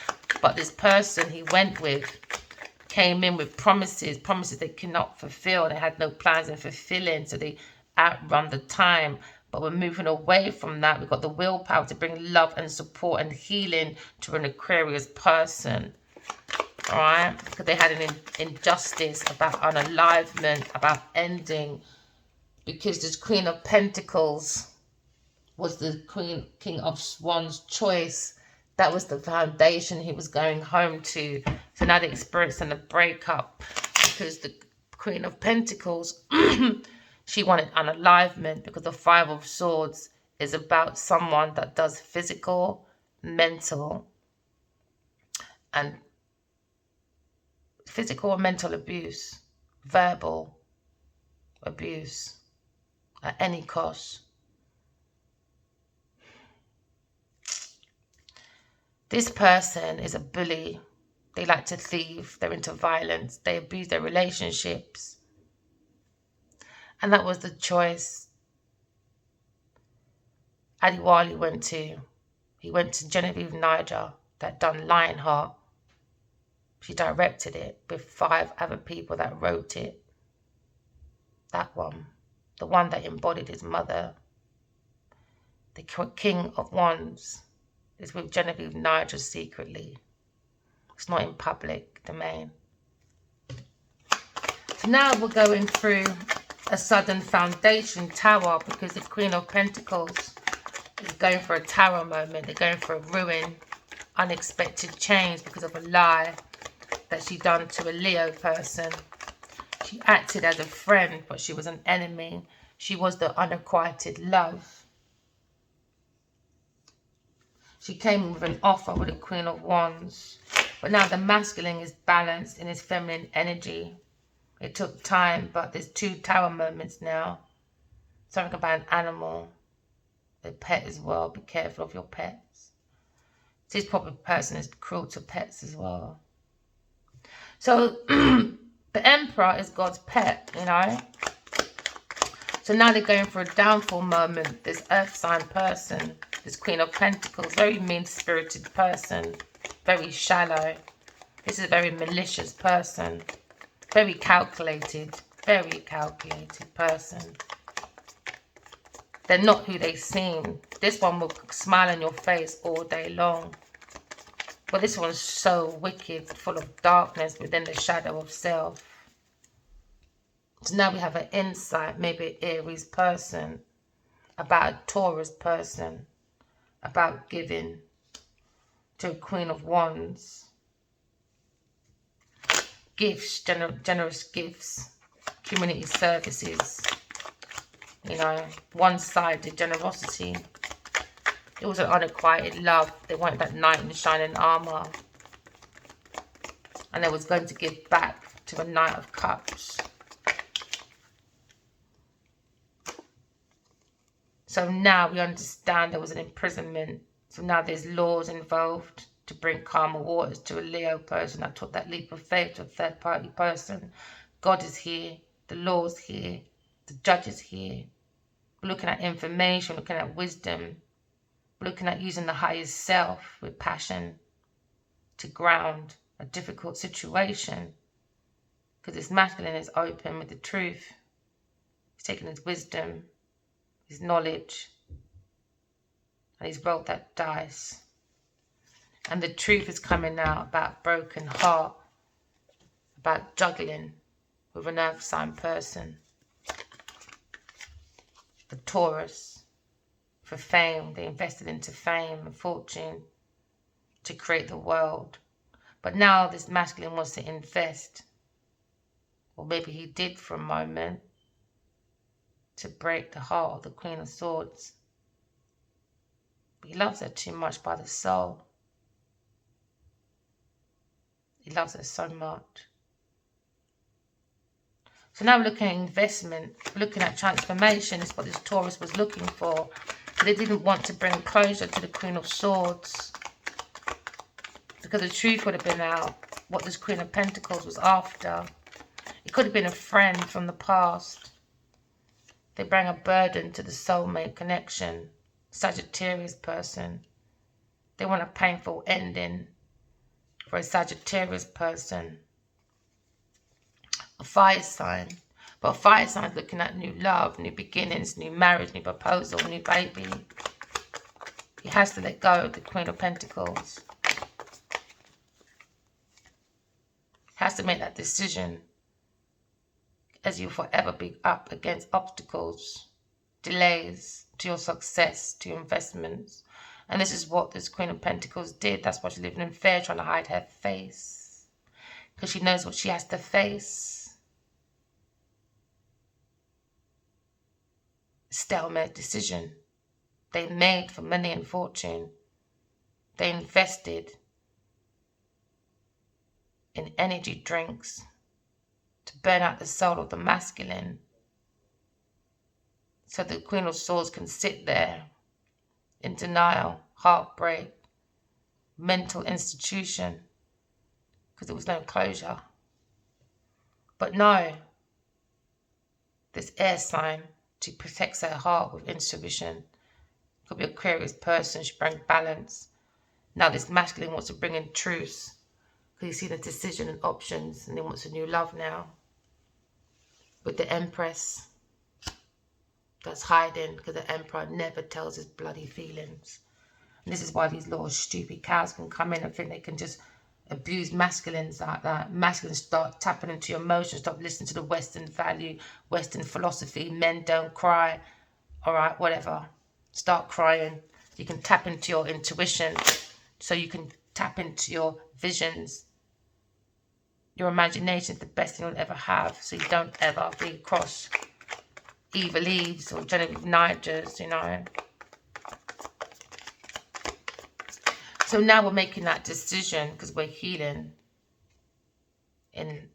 But this person he went with came in with promises they cannot fulfill. They had no plans in fulfilling, so they outrun the time. But we're moving away from that. We've got the willpower to bring love and support and healing to an Aquarius person. All right, because they had an injustice about unalivement, about ending, because this Queen of Pentacles was the King of Swan's choice. That was the foundation he was going home to. So now they're experiencing a breakup, because the Queen of Pentacles, she wanted unalivement, because the Five of Swords is about someone that does physical, mental, and abuse, verbal abuse at any cost. This person is a bully. They like to thieve. They're into violence. They abuse their relationships. And that was the choice Adiwali went to. He went to Genevieve Niger, that done Lionheart. She directed it with 5 other people that wrote it. That one. The one that embodied his mother. The King of Wands is with Genevieve Niger secretly. It's not in public domain. So now we're going through a sudden foundation tower, because the Queen of Pentacles is going for a tower moment. They're going for a ruin, unexpected change because of a lie that she done to a Leo person. She acted as a friend, but she was an enemy. She was the unrequited love. She came with an offer with the Queen of Wands. But now the masculine is balanced in his feminine energy. It took time, but there's 2 tower moments now. Something about an animal, a pet as well. Be careful of your pets. This proper person is cruel to pets as well. So the Emperor is God's pet, you know. So now they're going for a downfall moment. This earth sign person, this Queen of Pentacles, very mean-spirited person, very shallow. This is a very malicious person, very calculated person. They're not who they seem. This one will smile in your face all day long. But this one's so wicked, full of darkness within the shadow of self. So now we have an insight, maybe an Aries person, about a Taurus person, about giving to a Queen of Wands. Gifts, generous gifts, community services, you know, one-sided generosity. It was an unrequited love. They wanted that knight in shining armor. And they was going to give back to a Knight of Cups. So now we understand there was an imprisonment. So now there's laws involved to bring calmer waters to a Leo person that took that leap of faith to a third-party person. God is here. The law's here. The judge is here. We're looking at information, looking at wisdom. We're looking at using the highest self with passion to ground a difficult situation. Because this masculine is open with the truth. He's taking his wisdom, his knowledge, and he's rolled that dice. And the truth is coming out about broken heart, about juggling with an earth sign person. The Taurus, for fame, they invested into fame and fortune to create the world. But now this masculine wants to invest, or maybe he did for a moment, to break the heart of the Queen of Swords. He loves her too much by the soul. He loves her so much. So now we're looking at investment. We're looking at transformation. It's what this Taurus was looking for. They didn't want to bring closure to the Queen of Swords, because the truth would have been out what this Queen of Pentacles was after. It could have been a friend from the past. They bring a burden to the soulmate connection. Sagittarius person. They want a painful ending for a Sagittarius person. A fire sign. But a fire sign is looking at new love, new beginnings, new marriage, new proposal, new baby. He has to let go of the Queen of Pentacles. Has to make that decision, as you'll forever be up against obstacles, delays to your success, to your investments. And this is what this Queen of Pentacles did. That's why she's living in fear, trying to hide her face, because she knows what she has to face. Stalemate decision. They made for money and fortune. They invested in energy drinks to burn out the soul of the masculine, so the Queen of Swords can sit there in denial, heartbreak, mental institution, because there was no closure. But no, this air sign, she protects her heart with intuition. Could be an Aquarius person, she brings balance. Now this masculine wants to bring in truth, because he's seen a decision and options, and he wants a new love now. With the Empress that's hiding, because the Emperor never tells his bloody feelings. And this is why these little stupid cows can come in and think they can just abuse masculines like that. Masculines start tapping into your emotions, stop listening to the Western value, Western philosophy. Men don't cry. All right, whatever. Start crying. You can tap into your intuition, so you can tap into your visions. Your imagination is the best thing you'll ever have, so you don't ever be across evil Eves or Genevieve Nigers, you know. So now we're making that decision, because we're healing in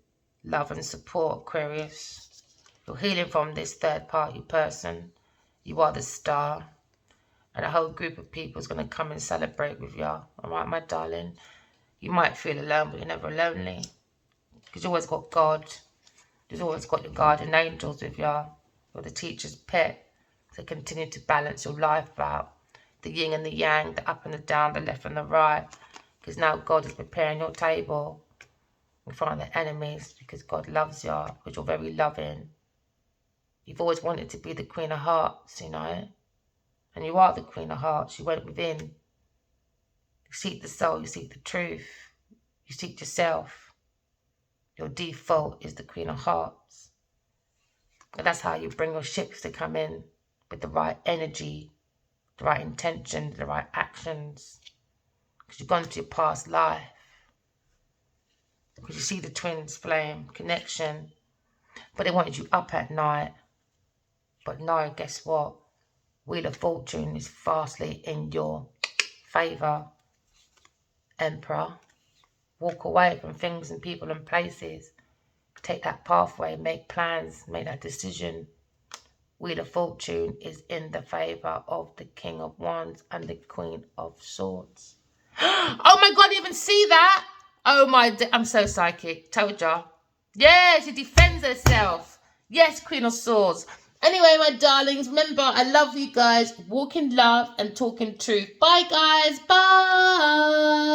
love and support, Aquarius. You're healing from this third-party person. You are the star. And a whole group of people is going to come and celebrate with you. All right, my darling? You might feel alone, but you're never lonely. Because you always got God. You've always got your guardian angels with you. You're the teacher's pet. So continue to balance your life out. The yin and the yang, the up and the down, the left and the right. Because now God is preparing your table in front of the enemies, because God loves you, because you're very loving. You've always wanted to be the Queen of Hearts, you know. And you are the Queen of Hearts. You went within. You seek the soul. You seek the truth. You seek yourself. Your default is the Queen of Hearts. And that's how you bring your ships to come in, with the right energy, the right intentions, the right actions. Because you've gone to your past life. Because you see the twins flame, connection. But they wanted you up at night. But no, guess what? Wheel of Fortune is vastly in your favour, Emperor. Walk away from things and people and places. Take that pathway, make plans, make that decision. Wheel of Fortune is in the favour of the King of Wands and the Queen of Swords. Oh my God, I didn't even see that. Oh my, I'm so psychic. Told ya. Yeah, she defends herself. Yes, Queen of Swords. Anyway, my darlings, remember, I love you guys. Walk in love and talk in truth. Bye, guys. Bye.